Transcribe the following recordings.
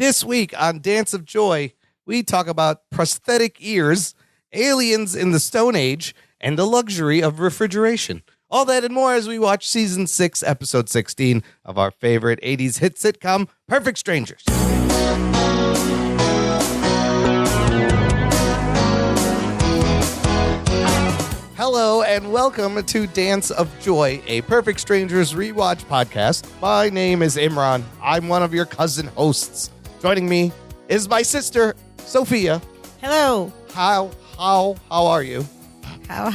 This week on Dance of Joy, we talk about prosthetic ears, aliens in the Stone Age, and the luxury of refrigeration. All that and more as we watch Season 6, Episode 16 of our favorite 80s hit sitcom, Perfect Strangers. Hello and welcome to Dance of Joy, a Perfect Strangers rewatch podcast. My name is Imran. I'm one of your cousin hosts. Joining me is my sister, Sophia. Hello. How are you? How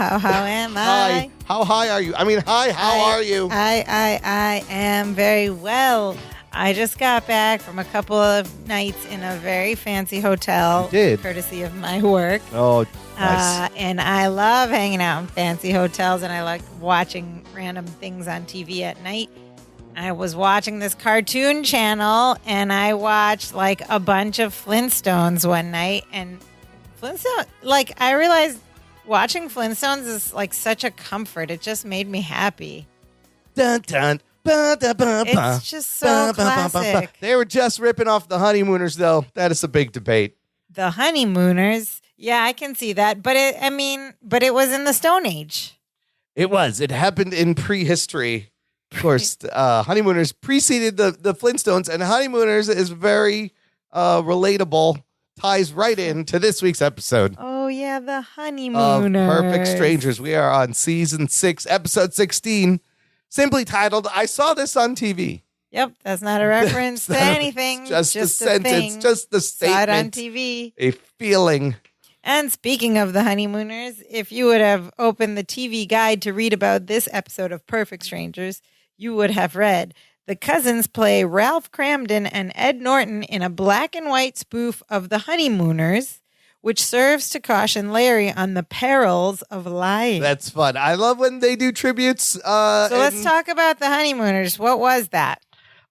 am I? Hi. How high are you? How are you? I am very well. I just got back from a couple of nights in a very fancy hotel. You did? Courtesy of my work. Oh, nice. And I love hanging out in fancy hotels, and I like watching random things on TV at night. I was watching this cartoon channel, and I watched like a bunch of Flintstones one night. And I realized watching Flintstones is like such a comfort. It just made me happy. Dun, dun, ba, da, ba, ba. It's just so classic. They were just ripping off the Honeymooners, though. That is a big debate. The Honeymooners. Yeah, I can see that. But it was in the Stone Age. It was. It happened in prehistory. Of course, Honeymooners preceded the Flintstones, and Honeymooners is very relatable. Ties right into this week's episode. Oh, yeah, the Honeymooners. Of Perfect Strangers. We are on Season 6, Episode 16, simply titled, I Saw This on TV. Yep, that's not a reference to anything. Just a sentence, thing. just the statement. Saw it on TV. A feeling. And speaking of the Honeymooners, if you would have opened the TV guide to read about this episode of Perfect Strangers, you would have read, the cousins play Ralph Cramden and Ed Norton in a black and white spoof of the Honeymooners, which serves to caution Larry on the perils of lying. That's fun. I love when they do tributes. So let's talk about the Honeymooners. What was that?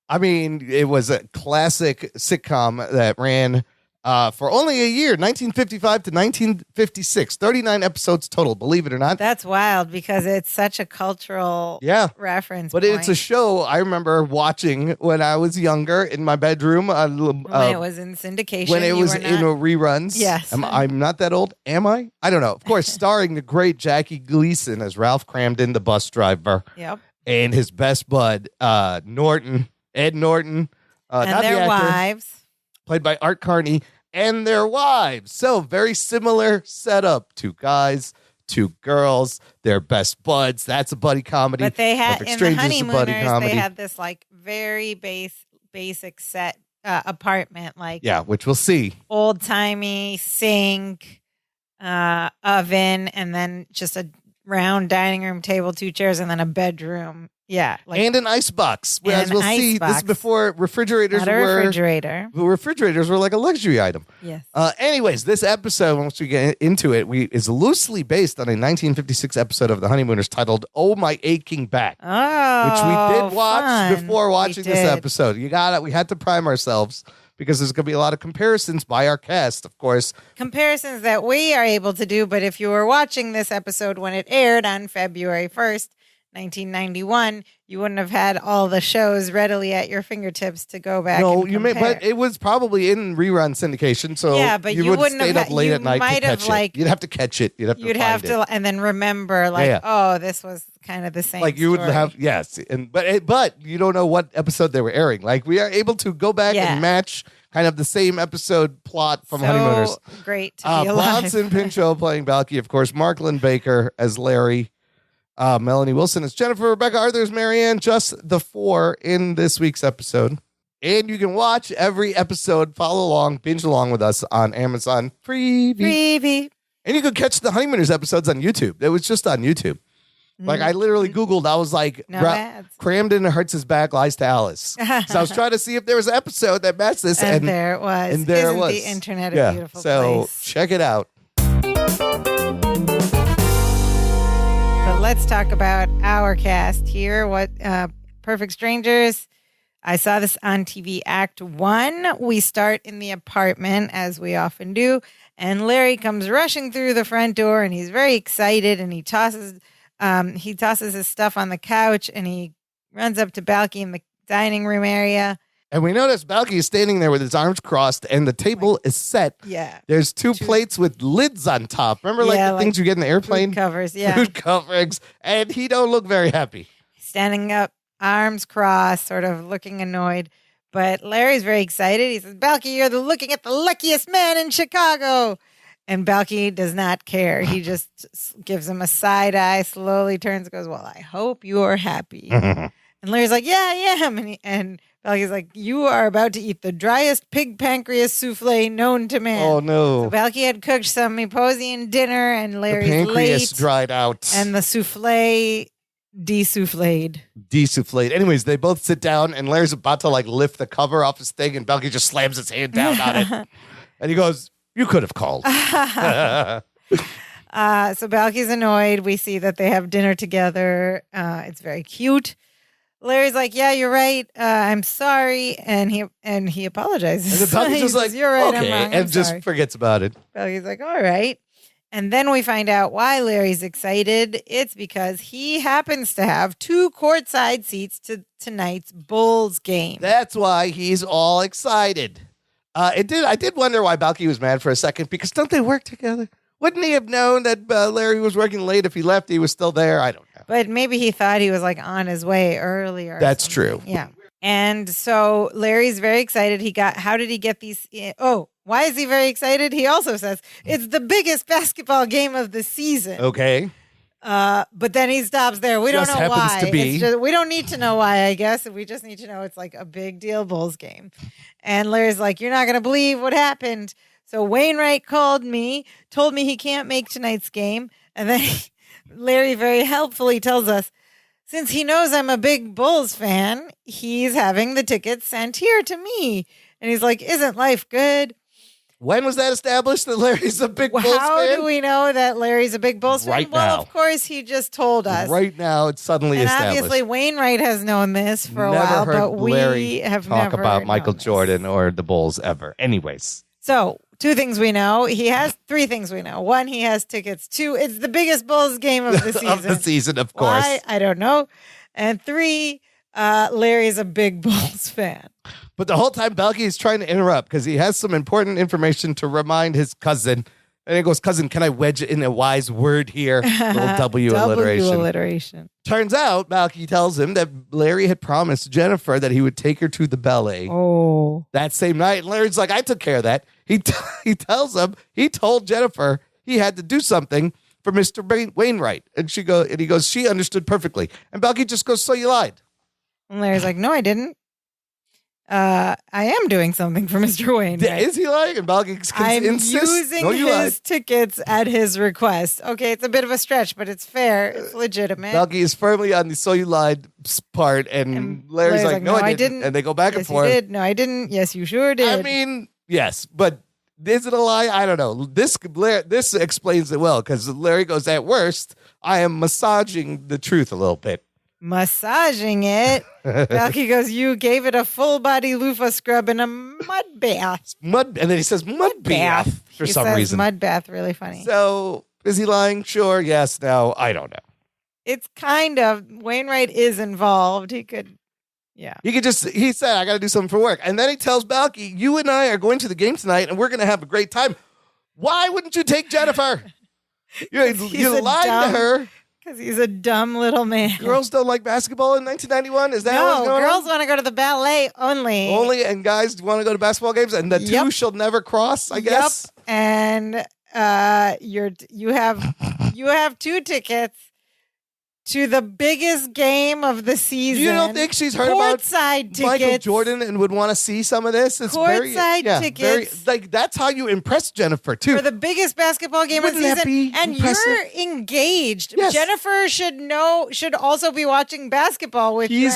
I mean, it was a classic sitcom that ran for only a year, 1955 to 1956, 39 episodes total, believe it or not. That's wild because it's such a cultural reference But point. it's a show I remember watching when I was younger in my bedroom. When it was in syndication. When it was in reruns. Yes. I'm not that old, am I? I don't know. Of course, starring the great Jackie Gleason as Ralph Cramden, the bus driver. Yep. And his best bud, Ed Norton. And not their the actor, wives. played by Art Carney. And their wives. So very similar setup. Two guys, two girls, their best buds. That's a buddy comedy. But they had Perfect in the Strangers, a Honeymooners, buddy comedy. they had this like very basic set apartment, like which we'll see. old timey sink, oven, and then just a round dining room table, two chairs, and then a bedroom. Yeah, and an icebox. As we'll see, this is before refrigerators Not a refrigerator. The refrigerators were like a luxury item. Yes. Anyways, this episode, once we get into it, is loosely based on a 1956 episode of The Honeymooners titled "Oh My Aching Back," which we did watch before watching this episode. We had to prime ourselves because there's going to be a lot of comparisons by our cast, of course. Comparisons that we are able to do, but if you were watching this episode when it aired on February 1st, 1991, you wouldn't have had all the shows readily at your fingertips to go back. No, and compare. but it was probably in rerun syndication, so but you wouldn't have stayed up late at night to catch it. You'd have to catch it. You'd have to and then remember, oh, this was kind of the same. Like you would story. have, yes, but you don't know what episode they were airing. Like we are able to go back and match kind of the same episode plot from Honeymooners. Great to be alive. Bronson Pinchot playing Balky, of course. Marklin Baker as Larry. Melanie Wilson is Jennifer, Rebecca Arthur's Marianne, just the four in this week's episode. And you can watch every episode, follow along, binge along with us on Amazon Freebie. And you can catch the Honeymooners episodes on YouTube. It was just on YouTube. Like I literally Googled, I was like, Cramden hurts his back, lies to Alice. So I was trying to see if there was an episode that matched this. And there it was. And there it was. The internet a beautiful place. So check it out. But let's talk about our cast here. What Perfect Strangers. I saw this on TV Act 1. We start in the apartment, as we often do, and Larry comes rushing through the front door, and he's very excited, and he tosses his stuff on the couch, and he runs up to Balky in the dining room area, And we notice Balky is standing there with his arms crossed and the table is set. Yeah. There's two plates with lids on top. Remember the things you get in the airplane? Food covers, yeah. Food coverings. And he don't look very happy. Standing up, arms crossed, sort of looking annoyed. But Larry's very excited. He says, Balky, you're looking at the luckiest man in Chicago. And Balky does not care. He just gives him a side eye, slowly turns and goes, well, I hope you are happy. And Larry's like, yeah, I am. And Balky's like, you are about to eat the driest pig pancreas souffle known to man. Oh, no. So Balky had cooked some Eposian dinner, and Larry's the pancreas late. dried out. And the souffle desouffled. Anyways, they both sit down, and Larry's about to lift the cover off his thing, and Balky just slams his hand down on it. And he goes, you could have called. So Balky's annoyed. We see that they have dinner together. It's very cute. Larry's like, yeah, you're right. I'm sorry. And he apologizes. And then Balky's just like, you're right, okay, I'm wrong. and just forgets about it. Balky's like, all right. And then we find out why Larry's excited. It's because he happens to have 2 courtside seats to tonight's Bulls game. That's why he's all excited. I did wonder why Balky was mad for a second, because don't they work together? Wouldn't he have known that Larry was working late? If he left, he was still there? I don't know. But maybe he thought he was on his way earlier. That's true. Yeah. And so Larry's very excited. How did he get these? Why is he very excited? He also says it's the biggest basketball game of the season. Okay. But then he stops there. We don't Just know happens why. to be. We don't need to know why, I guess. We just need to know it's a big deal Bulls game. And Larry's like, you're not going to believe what happened. So Wainwright called me, told me he can't make tonight's game. And then Larry very helpfully tells us, since he knows I'm a big Bulls fan, he's having the tickets sent here to me. And he's like, isn't life good? When was that established that Larry's a big Bulls fan? How do we know that Larry's a big Bulls fan? Right Well, now. of course, he just told us. Right now, it's suddenly And established. obviously, Wainwright has known this for a Never while, heard but we Larry have talk never about Michael known this. Jordan or the Bulls ever. Anyways. So, 2 things we know. He has 3 things we know. 1, he has tickets. 2, it's the biggest Bulls game of the season. Of the season, of course. Why? I don't know. And 3, Larry's a big Bulls fan. But the whole time, Balky is trying to interrupt because he has some important information to remind his cousin. And he goes, cousin, can I wedge in a wise word here? Little W alliteration. Turns out, Balky tells him that Larry had promised Jennifer that he would take her to the ballet that same night. And Larry's like, I took care of that. He tells him he told Jennifer he had to do something for Mr. Wainwright. And he goes, she understood perfectly. And Balky just goes, so you lied. And Larry's like, no, I didn't. I am doing something for Mr. Wayne. Is he lying? And Balky I'm insists, using no, you his lied. tickets at his request. Okay, it's a bit of a stretch, but it's fair. It's legitimate. Balky is firmly on the so you lied part, and Larry's like, no, I didn't. And they go back yes, and forth. You did. No, I didn't. Yes, you sure did. I mean, yes, but is it a lie? I don't know. This explains it well, because Larry goes, at worst, I am massaging the truth a little bit. Massaging it. Balky goes, you gave it a full body loofah scrub and a mud bath. And then he says mud bath for some reason. Mud bath, really funny. So is he lying? Sure. Yes. No. I don't know. It's kind of, Wainwright is involved. He could, yeah. He said, I got to do something for work. And then he tells Balky, you and I are going to the game tonight and we're going to have a great time. Why wouldn't you take Jennifer? You lied to her. Because he's a dumb little man. Girls don't like basketball in 1991? Is that what's going on? No, girls want to go to the ballet only. And guys want to go to basketball games, and the two shall never cross, I guess? Yep. And you have 2 tickets to the biggest game of the season. You don't think she's heard about tickets. Michael Jordan and would want to see some of this? It's tickets. That's how you impress Jennifer, too. For the biggest basketball game of the season. And you're engaged. Yes. Jennifer should also be watching basketball with you.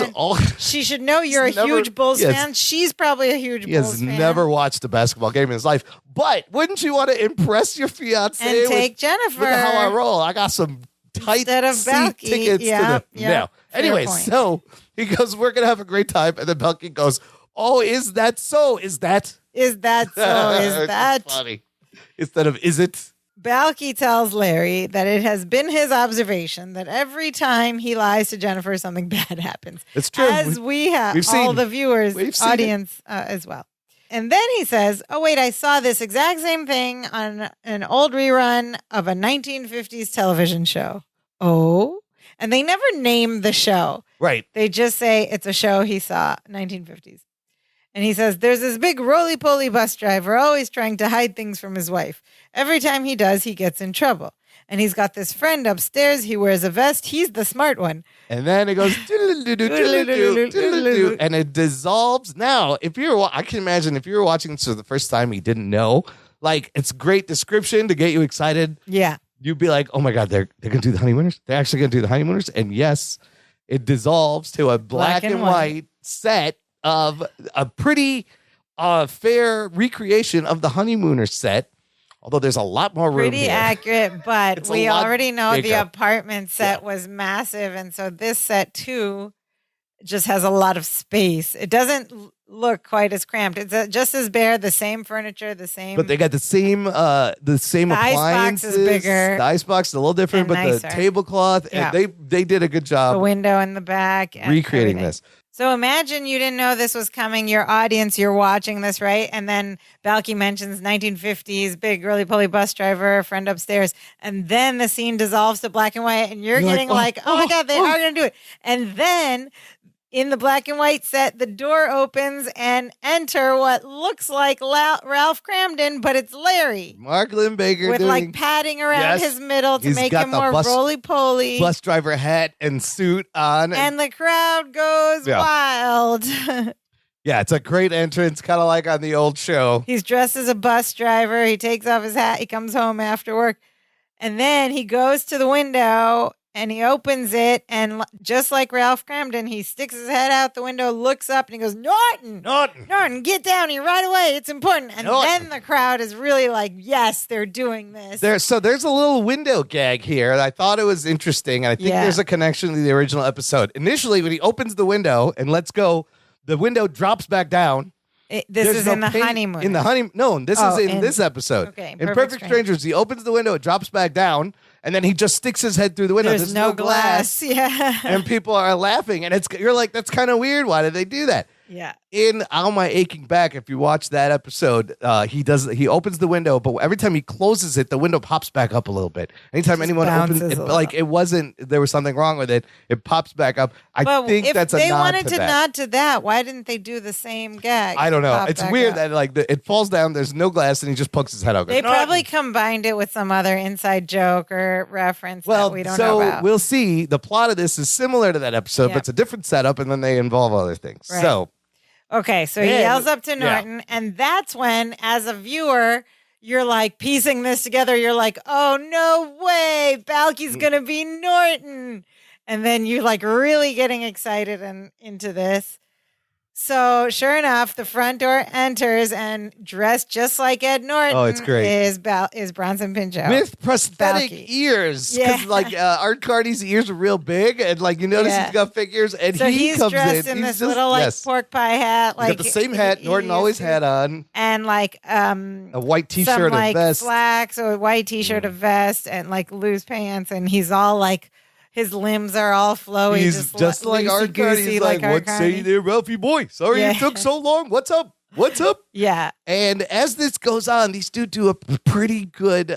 She should know you're a huge Bulls fan. She's probably a huge Bulls fan. He has never watched a basketball game in his life. But wouldn't you want to impress your fiance? And take Jennifer. Look at how I roll. I got some tight seat tickets to the no. Anyway, so he goes, we're gonna have a great time, and then Balky goes, oh, is that so? Is that so? Is that funny? Instead of is it? Balky tells Larry that it has been his observation that every time he lies to Jennifer, something bad happens. It's true. As we have, we've all seen- the viewers, we've seen audience as well. And then he says, oh, wait, I saw this exact same thing on an old rerun of a 1950s television show. Oh? And they never name the show. Right. They just say it's a show he saw, 1950s. And he says, there's this big roly-poly bus driver always trying to hide things from his wife. Every time he does, he gets in trouble. And he's got this friend upstairs. He wears a vest. He's the smart one. And then it goes, doodle-doo-doo-doo-doo-doo-doo, and it dissolves. Now, I can imagine if you were watching this for the first time, you didn't know. Like, it's great description to get you excited. Yeah. You'd be like, oh my God, they're going to do the honeymooners? They're actually going to do the honeymooners? And yes, it dissolves to a black and white set of a pretty fair recreation of the honeymooners set. Although there's a lot more room Pretty here. accurate, but It's a we lot already know bigger. the apartment set was massive. And so this set, too, just has a lot of space. It doesn't look quite as cramped. It's just as bare, the same furniture, the same. But they got the same The icebox appliances. is bigger. The icebox is a little different, and but nicer. the tablecloth, Yeah. and they did a good the job window in the back. and recreating everything. this. So imagine you didn't know this was coming. Your audience, you're watching this, right? And then Balky mentions 1950s, big roly-poly bus driver, friend upstairs. And then the scene dissolves to black and white. And you're getting like, oh my God, they are going to do it. And then in the black and white set, the door opens and enter what looks like Ralph Cramden, but it's Larry. Mark Lynn Baker With doing like padding around Yes. his middle to He's make got him the more bus- roly-poly. bus driver hat and suit on. And the crowd goes Yeah. wild. Yeah, it's a great entrance, kind of like on the old show. He's dressed as a bus driver. He takes off his hat. He comes home after work. And then he goes to the window and he opens it. And just like Ralph Cramden, he sticks his head out the window, looks up, and he goes, Norton, get down here right away. It's important. And Norton. then the crowd is really like, yes, they're doing this. So there's a little window gag here. And I thought it was interesting. And I think Yeah. there's a connection to the original episode. Initially, when he opens the window and lets go, the window drops back down. This There's is no in the paint honeymoon. In the honeymoon. No, this Oh, is in in- this episode. Okay, In Perfect Perfect Strangers, he opens the window, it drops back down, and then he just sticks his head through the window. There's no glass. Yeah. And people are laughing, and you're like, that's kind of weird. Why did they do that? Yeah. In On My Aching Back, if you watch that episode, he opens the window, but every time he closes it, the window pops back up a little bit. Anytime Just anyone opens bounces it, a like little. there was something wrong with it, it pops back up. I But think if that's a they nod wanted to to that. nod to that, why didn't they do the same gag? I don't know. Pop It's back weird up? that it falls down. There's no glass, and he just pokes his head out. They goes, probably combined it with some other inside joke or reference Well, that we don't so know about. we'll see. The plot of this is similar to that episode, Yeah. but it's a different setup, and then they involve other things. Right. So Okay, so he And- yells up to yeah. Norton, and that's when, as a viewer, you're like piecing this together. You're like, oh, no way. Balky's going to be Norton. And then you're like really getting excited and into this. So sure enough, the front door enters and dressed just like Ed Norton. Oh, it's great. Is Bronson Pinchot. with prosthetic Balky. ears, because Yeah. Art Carney's ears are real big, and you notice Yeah. he's got figures, and So he he's comes dressed in in he's this little yes. pork pie hat. He's got the same hat Norton always had on, And a white some T-shirt and vest. slacks or a white T-shirt, a vest, and loose pants, and he's all like, his limbs are all flowy. He's just like Art Carney. He's like, Art "What say Carney." there, Ralphie boy? Sorry Yeah. it took so long. What's up? What's up?" Yeah, And as this goes on, these two do a pretty good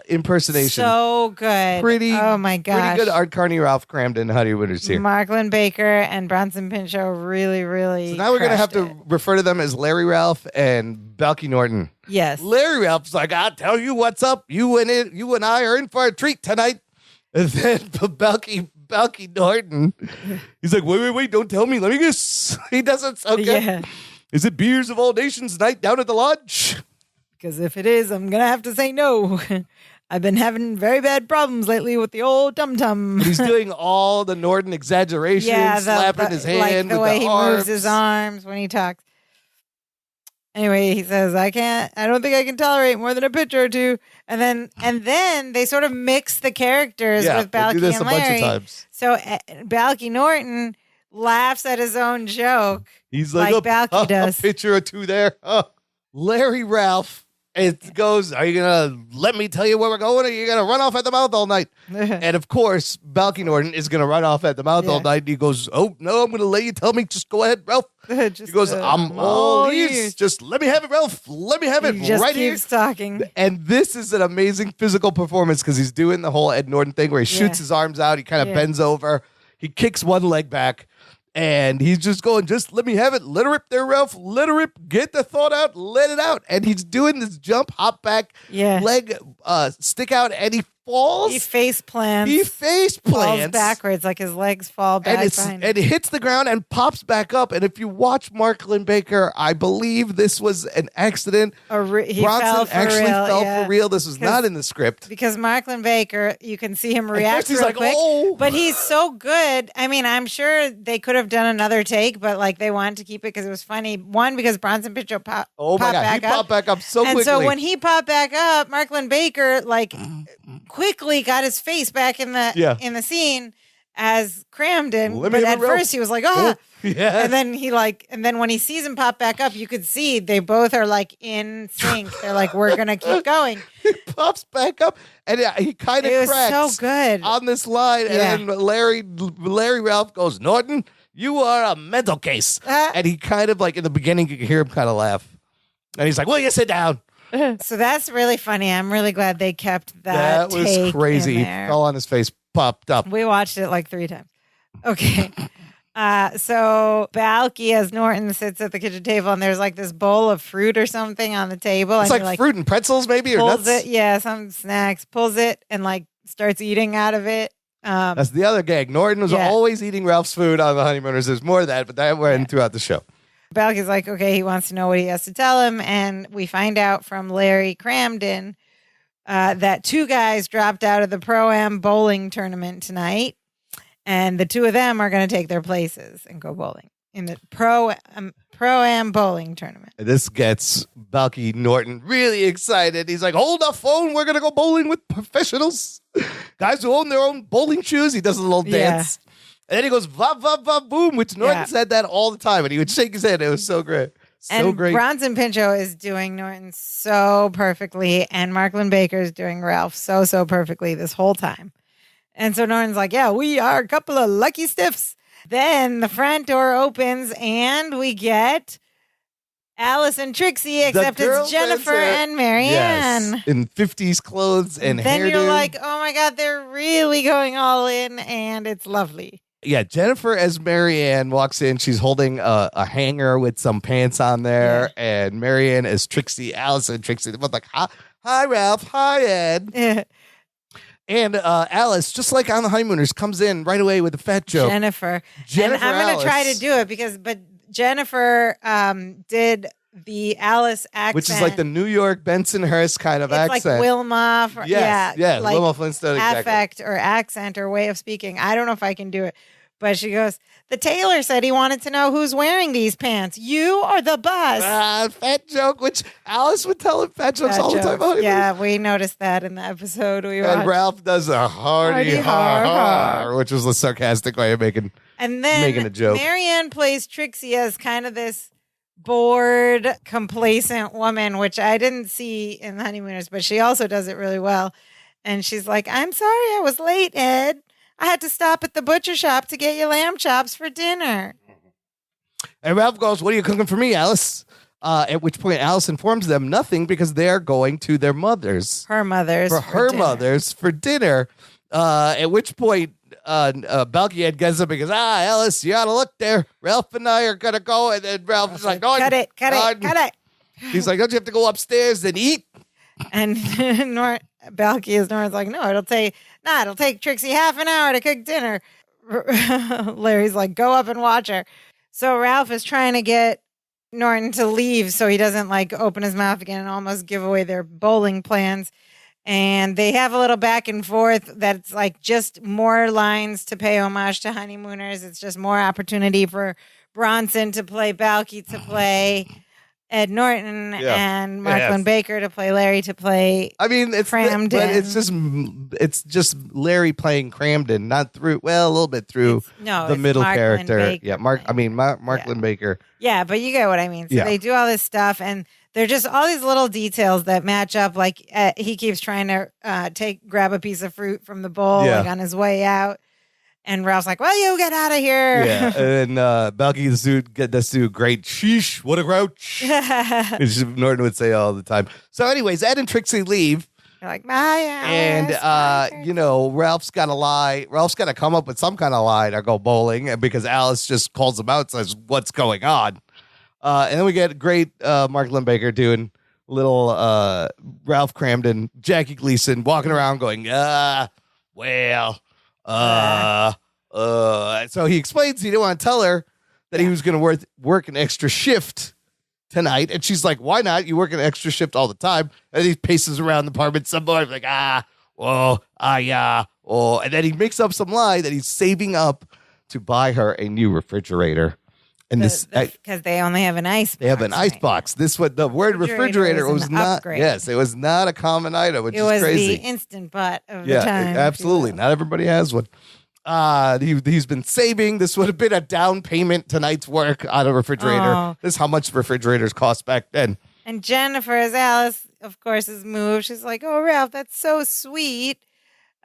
impersonation. so good. Pretty- Oh my gosh. Pretty good Art Carney, Ralph Cramden honeymooners here. Marklin Baker and Bronson Pinchot really, really. So now we're gonna have crushed to it. refer to them as Larry Ralph and Balky Norton. Yes. Larry Ralph's like, "I'll tell you what's up. You and I are in for a treat tonight." And then Balky Norton, he's like, wait, don't tell me. Let me guess. He doesn't sound good. Yeah. Is it Beers of All Nations night down at the lodge? Because if it is, I'm gonna have to say no. I've been having very bad problems lately with the old tum tum. He's doing all the Norton exaggerations, slapping his hand the with way the he arms. moves his arms when he talks. Anyway, he says, I don't think I can tolerate more than a picture or two. And then they sort of mix the characters Yeah, with they Balky do this and a bunch of Larry. times. So Balky Norton laughs at his own joke. He's like Balky does. a picture or two there. Larry Ralph It goes, are you going to let me tell you where we're going, or are you going to run off at the mouth all night? And, of course, Balky Norton is going to run off at the mouth all night. And he goes, oh, no, I'm going to let you tell me. Just go ahead, Ralph. He goes, I'm all ears. Just let me have it, Ralph. Let me have it right here. He just keeps talking. And this is an amazing physical performance because he's doing the whole Ed Norton thing where he shoots his arms out. He kind of bends over. He kicks one leg back. And he's just going, just let me have it. Let her rip there, Ralph. Let her rip. Get the thought out. Let it out. And he's doing this jump, hop back, leg stick out, and he falls. He face plants. Falls backwards, like his legs fall back behind him. And it hits the ground and pops back up. And if you watch Mark Lindbaker, I believe this was an accident. He fell for real. This was not in the script. Because Mark Lindbaker, you can see him react real quick. Oh. But he's so good. I mean, I'm sure they could have done another take, but like they wanted to keep it because it was funny. One, because Bronson Pinchot popped back up so quickly. And so when he popped back up, Mark Lindbaker like quickly got his face back in the scene as Cramden. But at first he was like, and then when he sees him pop back up, you could see they both are like in sync. They're like, we're gonna keep going. He pops back up and he kind of cracks so good on this line. And then Larry Ralph goes, Norton, you are a mental case. And he kind of like in the beginning you can hear him kind of laugh. And he's like, will you sit down? So that's really funny. I'm really glad they kept that. That was crazy. He fell on his face, popped up. We watched it like 3 times. Okay. So Balky as Norton sits at the kitchen table and there's like this bowl of fruit or something on the table. It's and like fruit and pretzels maybe or nuts. Pulls it, some snacks. Pulls it and like starts eating out of it. That's the other gag. Norton was always eating Ralph's food on the Honeymooners. There's more of that, but that went throughout the show. Balky's like, okay, he wants to know what he has to tell him. And we find out from Larry Cramden that 2 guys dropped out of the Pro-Am bowling tournament tonight. And the 2 of them are going to take their places and go bowling in the Pro-Am bowling tournament. This gets Balky Norton really excited. He's like, hold the phone. We're going to go bowling with professionals. Guys who own their own bowling shoes. He does a little dance. And then he goes, va, va, va, boom, which Norton said that all the time. And he would shake his head. It was so great. Great. Bronson Pinchot is doing Norton so perfectly. And Mark Lindbaker is doing Ralph so perfectly this whole time. And so Norton's like, yeah, we are a couple of lucky stiffs. Then the front door opens and we get Alice and Trixie, except it's Jennifer and Marianne. Yes, in 50s clothes and hairdo. Then you're like, oh my God, they're really going all in and it's lovely. Yeah, Jennifer as Marianne walks in. She's holding a hanger with some pants on there. Yeah. And Marianne as Trixie, Alice and Trixie. They're both like, hi, Ralph. Hi, Ed. And Alice, just like on the Honeymooners, comes in right away with a fat joke. Jennifer. And I'm going to try to do it but Jennifer did the Alice accent. Which is like the New York Bensonhurst kind of accent. It's like Wilma. Like Wilma Flintstone. Affect or accent or way of speaking. I don't know if I can do it. But she goes, the tailor said he wanted to know who's wearing these pants. You or the bus? Fat joke, which Alice would tell him fat jokes all the time. Yeah, we noticed that in the episode we watched. And Ralph does a hardy har, which was a sarcastic way of making a joke. Marianne plays Trixie as kind of this bored, complacent woman, which I didn't see in the Honeymooners, but she also does it really well. And she's like, I'm sorry I was late, Ed. I had to stop at the butcher shop to get you lamb chops for dinner. And Ralph goes, what are you cooking for me, Alice? At which point Alice informs them nothing because they are going to their mothers. Her mothers. Mothers for dinner. At which point Balky gets up and goes, Alice, you ought to look there. Ralph and I are going to go. And then Ralph is like, cut it. He's like, don't you have to go upstairs and eat? And Balky is Norton's like, no, it'll take Trixie half an hour to cook dinner. Larry's like, go up and watch her. So Ralph is trying to get Norton to leave so he doesn't like open his mouth again and almost give away their bowling plans. And they have a little back and forth that's like just more lines to pay homage to Honeymooners. It's just more opportunity for Bronson to play Balky, to play Ed Norton, and Mark Lindbaker to play Larry, to play Cramden. But it's just Larry playing Cramden, not through, a little bit through the middle Mark character. Lindbaker Mark Lindbaker. Yeah, but you get what I mean. So they do all this stuff, and They're just all these little details that match up. Like he keeps trying to grab a piece of fruit from the bowl like on his way out. And Ralph's like, well, you get out of here. Yeah. And Balky does do great sheesh, what a grouch. Which Norton would say all the time. So anyways, Ed and Trixie leave. They're like, Maya. And, Ralph's got to lie. Ralph's got to come up with some kind of lie to go bowling because Alice just calls him out and says, what's going on? And then we get great Mark Lindbaker doing little Ralph Cramden, Jackie Gleason walking around going, so he explains he didn't want to tell her that he was going to work an extra shift tonight. And she's like, why not? You work an extra shift all the time. And he paces around the apartment some more. Like, and then he makes up some lie that he's saving up to buy her a new refrigerator. And because they only have an ice box. They have an ice box. The word refrigerator was not. Upgrade. Yes, it was not a common item, which is crazy. It was the Instant Pot of the time. Absolutely. Not everybody has one. He's been saving. This would have been a down payment tonight's work on a refrigerator. Oh. This is how much refrigerators cost back then. And Jennifer, as Alice, of course, is moved. She's like, "Oh, Ralph, that's so sweet."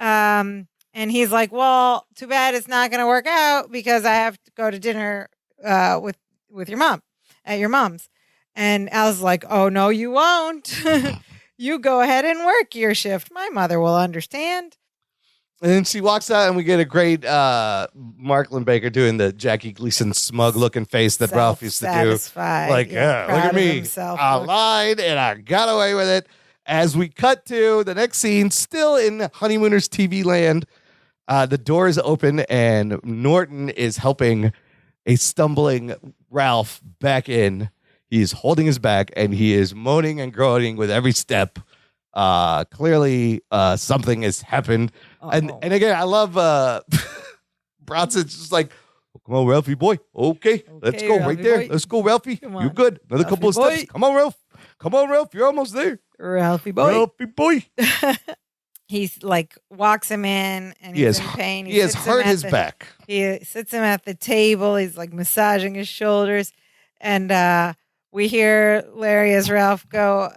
And he's like, "Well, too bad it's not going to work out because I have to go to dinner with your mom at your mom's." And Alice is like, "Oh no, you won't. You go ahead and work your shift. My mother will understand." And then she walks out, and we get a great Mark Lindbaker doing the Jackie Gleason smug-looking face that Ralph used to do. Like, look at me. I lied, and I got away with it. As we cut to the next scene, still in Honeymooners TV land, the door is open, and Norton is helping a stumbling Ralph back in. He's holding his back, and he is moaning and groaning with every step. Clearly, something has happened. And again, I love Bronson's just like, come on, Ralphie boy. Okay, let's go Ralphie right there. Boy. Let's go, Ralphie. You good? Another couple of steps. Come on, Ralph. Come on, Ralph. You're almost there. Ralphie boy. Ralphie boy. He's like walks him in, and he's in pain. He has hurt his back. He sits him at the table. He's like massaging his shoulders, and we hear Larry as Ralph go,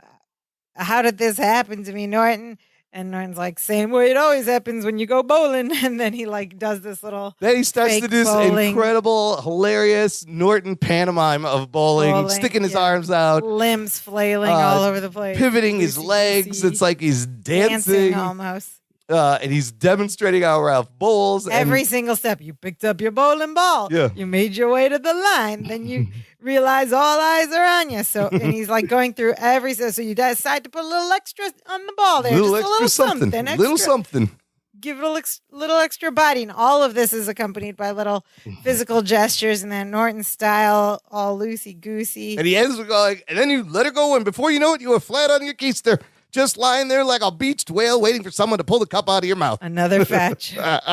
"How did this happen to me, Norton?" And Norton's like, "Same way it always happens when you go bowling." And then he like does this little. Then he starts to do this incredible, hilarious Norton pantomime of bowling sticking his arms out, limbs flailing all over the place, pivoting his legs. It's like he's dancing almost. And he's demonstrating how Ralph bowls. Every single step. You picked up your bowling ball. Yeah. You made your way to the line. Then you realize all eyes are on you. So, and he's like going through every step. So you decide to put a little extra on the ball there. Just a little something. Little something. Give it a little extra body. And all of this is accompanied by little physical gestures in that Norton style, all loosey-goosey. And he ends with going, and then you let it go. And before you know it, you were flat on your keister. Just lying there like a beached whale waiting for someone to pull the cup out of your mouth. Another fat joke.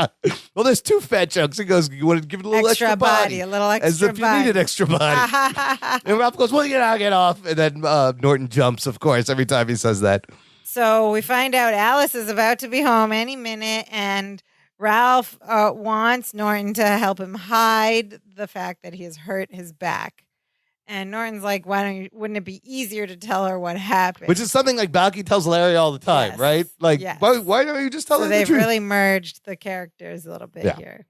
Well, there's two fat jokes. He goes, you want to give it a little extra body. A little extra As if you needed extra body. And Ralph goes, well, I'll get off. And then Norton jumps, of course, every time he says that. So we find out Alice is about to be home any minute, and Ralph wants Norton to help him hide the fact that he has hurt his back. And Norton's like, wouldn't it be easier to tell her what happened? Which is something like Balky tells Larry all the time, right? Like, why don't you just tell her the truth? They've really merged the characters a little bit here.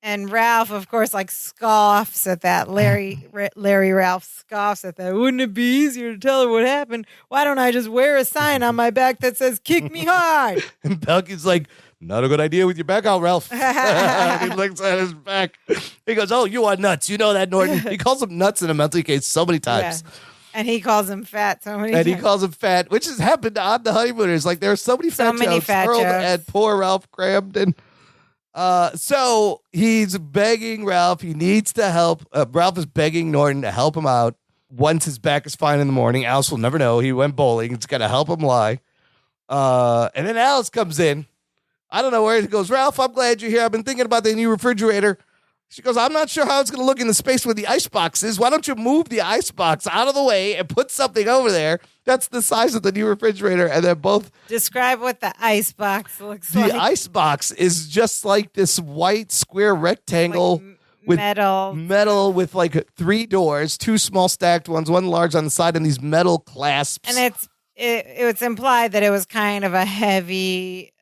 And Ralph, of course, like scoffs at that. Larry Ralph scoffs at that. Wouldn't it be easier to tell her what happened? Why don't I just wear a sign on my back that says, kick me hard? And Balky's like, not a good idea with your back out, Ralph. He looks at his back. He goes, oh, you are nuts. You know that, Norton. He calls him nuts in a mental case so many times. Yeah. And he calls him fat so many times. And he calls him fat, which has happened on the Honeymooners. Like, there are so many fat jokes hurled at poor Ralph Cramden. So he's begging Ralph. He needs to help. Ralph is begging Norton to help him out. Once his back is fine in the morning, Alice will never know. He went bowling. He's got to help him lie. And then Alice comes in. I don't know where he goes. Ralph, I'm glad you're here. I've been thinking about the new refrigerator. She goes, I'm not sure how it's going to look in the space where the icebox is. Why don't you move the icebox out of the way and put something over there that's the size of the new refrigerator? And then both... Describe what the icebox looks like. The icebox is just like this white square rectangle with metal with like 3 doors, 2 small stacked ones, 1 large on the side, and these metal clasps. And it's implied that it was kind of a hefty,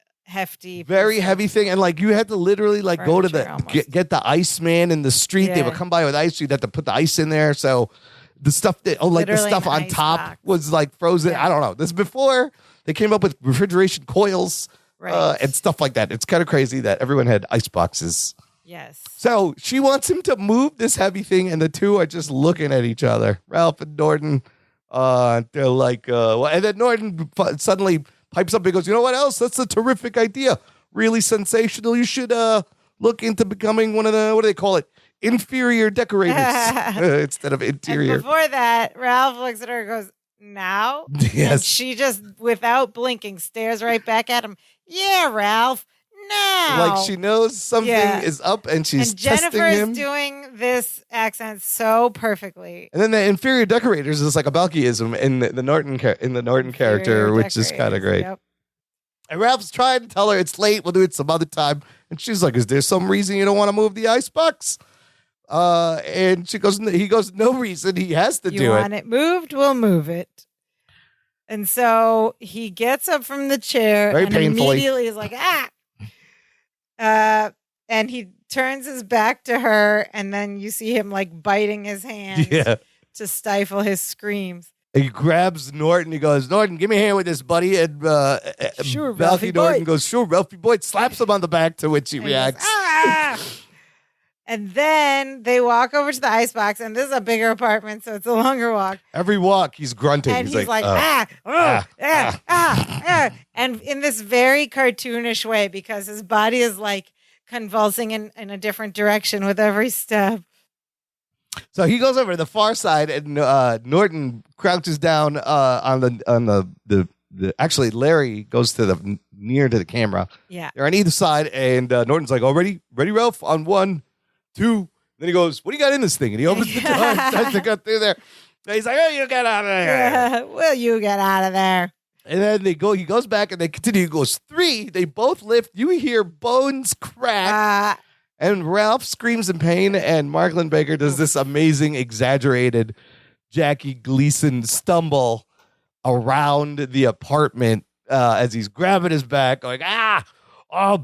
very heavy thing, and like you had to literally like go to get the Iceman in the street. They would come by with ice. You'd have to put the ice in there. So the stuff that the stuff on top box was like frozen. Yeah. I don't know. This is before they came up with refrigeration coils and stuff like that. It's kind of crazy that everyone had ice boxes. Yes. So she wants him to move this heavy thing, and the two are just looking at each other. Ralph and Norton. They're like, and then Norton suddenly pipes up and goes, you know what else? That's a terrific idea. Really sensational. You should look into becoming one of the, what do they call it? Inferior decorators instead of interior. And before that, Ralph looks at her and goes, now? Yes. And she just, without blinking, stares right back at him. Yeah, Ralph. Now. Like she knows something is up and she's testing him. And Jennifer is doing this accent so perfectly. And then the inferior decorators is like a Balkyism in the Norton character, which is kind of great. Yep. And Ralph's trying to tell her it's late. We'll do it some other time. And she's like, is there some reason you don't want to move the icebox? And he goes, no reason. He has to do it. You want it moved? We'll move it. And so he gets up from the chair very painfully. Immediately is like, ah. And he turns his back to her, and then you see him like biting his hand to stifle his screams. He grabs Norton. He goes, Norton, give me a hand with this, buddy. And sure, Ralphie Norton goes, sure, Ralphie boy, slaps him on the back, to which he reacts. Goes, ah! And then they walk over to the icebox, and this is a bigger apartment, so it's a longer walk. Every walk, he's grunting. And he's like and in this very cartoonish way, because his body is like convulsing in a different direction with every step. So he goes over to the far side, and Norton crouches down on the actually Larry goes to near to the camera. Yeah, they're on either side, and Norton's like, "Oh, ready, Ralph? On 1, 2." Then he goes, "What do you got in this thing?" And he opens the door and starts to go through there. And he's like, "Oh, you get out of there!" Will you get out of there? And then he goes back, and they continue. He goes 3. They both lift. You hear bones crack. And Ralph screams in pain, and Mark Linn-Baker does this amazing, exaggerated Jackie Gleason stumble around the apartment as he's grabbing his back, going,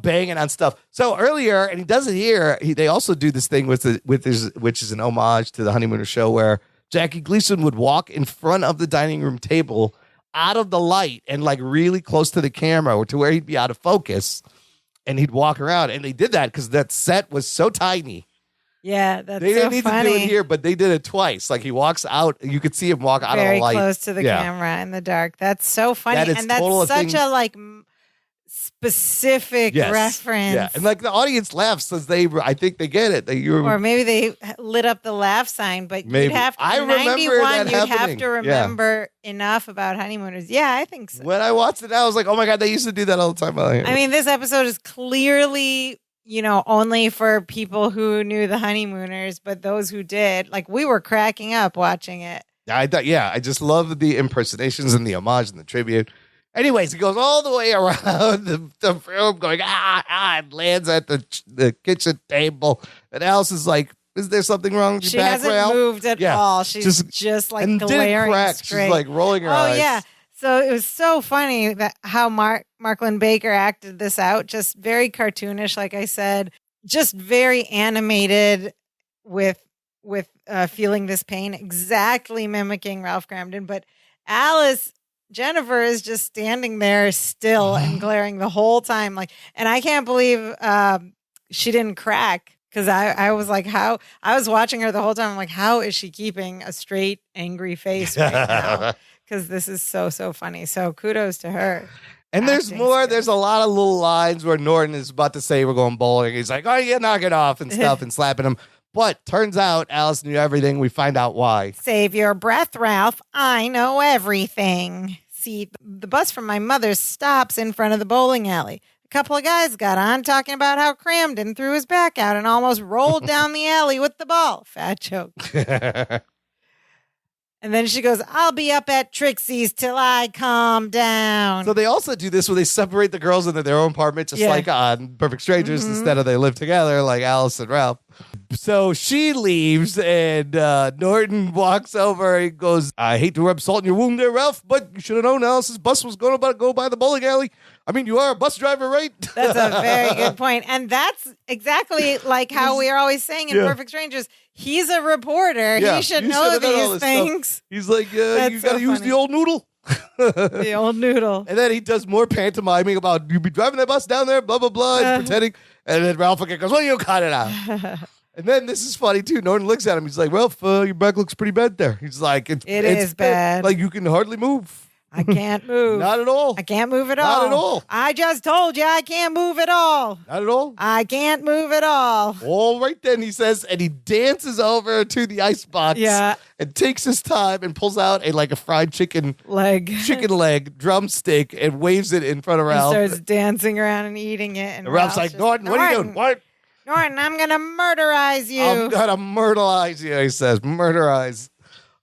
banging on stuff. So earlier, and he does it here, they also do this thing which is an homage to the Honeymooners show, where Jackie Gleason would walk in front of the dining room table out of the light and like really close to the camera to where he'd be out of focus. And he'd walk around, and they did that because that set was so tiny. Yeah, that's they didn't need funny. to do it here, but they did it twice. Like he walks out, you could see him walk out of the light, very close to the camera in the dark. That's so funny, and that's such a like specific reference. Yeah, and like the audience laughs as I think they get it. Or maybe they lit up the laugh sign, but maybe. You'd have to. I remember 91, that you'd happening. have to remember enough about Honeymooners. Yeah, I think so. When I watched it, I was like, "Oh my god, they used to do that all the time." I mean, this episode is clearly, only for people who knew the Honeymooners, but those who did, like, we were cracking up watching it. I just love the impersonations and the homage and the tribute. Anyways, he goes all the way around the room going, and lands at the kitchen table. And Alice is like, is there something wrong with your back, Ralph? She hasn't moved at all. She's just like glaring straight. She's like rolling her eyes. Oh, yeah. So it was so funny that how Mark Linn-Baker acted this out. Just very cartoonish, like I said. Just very animated with feeling this pain. Exactly mimicking Ralph Cramden. But Jennifer is just standing there still and glaring the whole time. And I can't believe she didn't crack, because I was like, I was watching her the whole time. I'm like, how is she keeping a straight, angry face right now? Because this is so, so funny. So kudos to her. And there's more. There's a lot of little lines where Norton is about to say we're going bowling. He's like, oh, yeah, knock it off and stuff and slapping him. But turns out Alice knew everything. We find out why. Save your breath, Ralph. I know everything. See, the bus from my mother's stops in front of the bowling alley. A couple of guys got on talking about how Cramden threw his back out and almost rolled down the alley with the ball. Fat joke. And then she goes, I'll be up at Trixie's till I calm down. So they also do this where they separate the girls into their own apartment, just like on Perfect Strangers, instead of they live together like Alice and Ralph. So she leaves, and Norton walks over and goes, I hate to rub salt in your wound there, Ralph, but you should have known Alice's bus was going to go by the bowling alley. I mean, you are a bus driver, right? That's a very good point. And that's exactly like how we are always saying in Perfect Strangers. He's a reporter. Yeah, he should know these things. Stuff. He's like, you got to use the old noodle. The old noodle. And then he does more pantomiming about, you be driving that bus down there, blah, blah, blah, and pretending. And then Ralph again goes, well, you cut it out. And then this is funny, too. Norton looks at him. He's like, Ralph, your back looks pretty bad there. He's like, it is bad. Like, you can hardly move. I can't move. Not at all. I can't move at all. Not at all. I just told you I can't move at all. Not at all. I can't move at all. All right then, he says, and he dances over to the icebox and takes his time and pulls out a fried chicken leg, drumstick, and waves it in front of Ralph. He starts dancing around and eating it. And Ralph's like, Norton, what are you doing? What? Norton, I'm going to murderize you. I'm going to murderize you, he says. Murderize.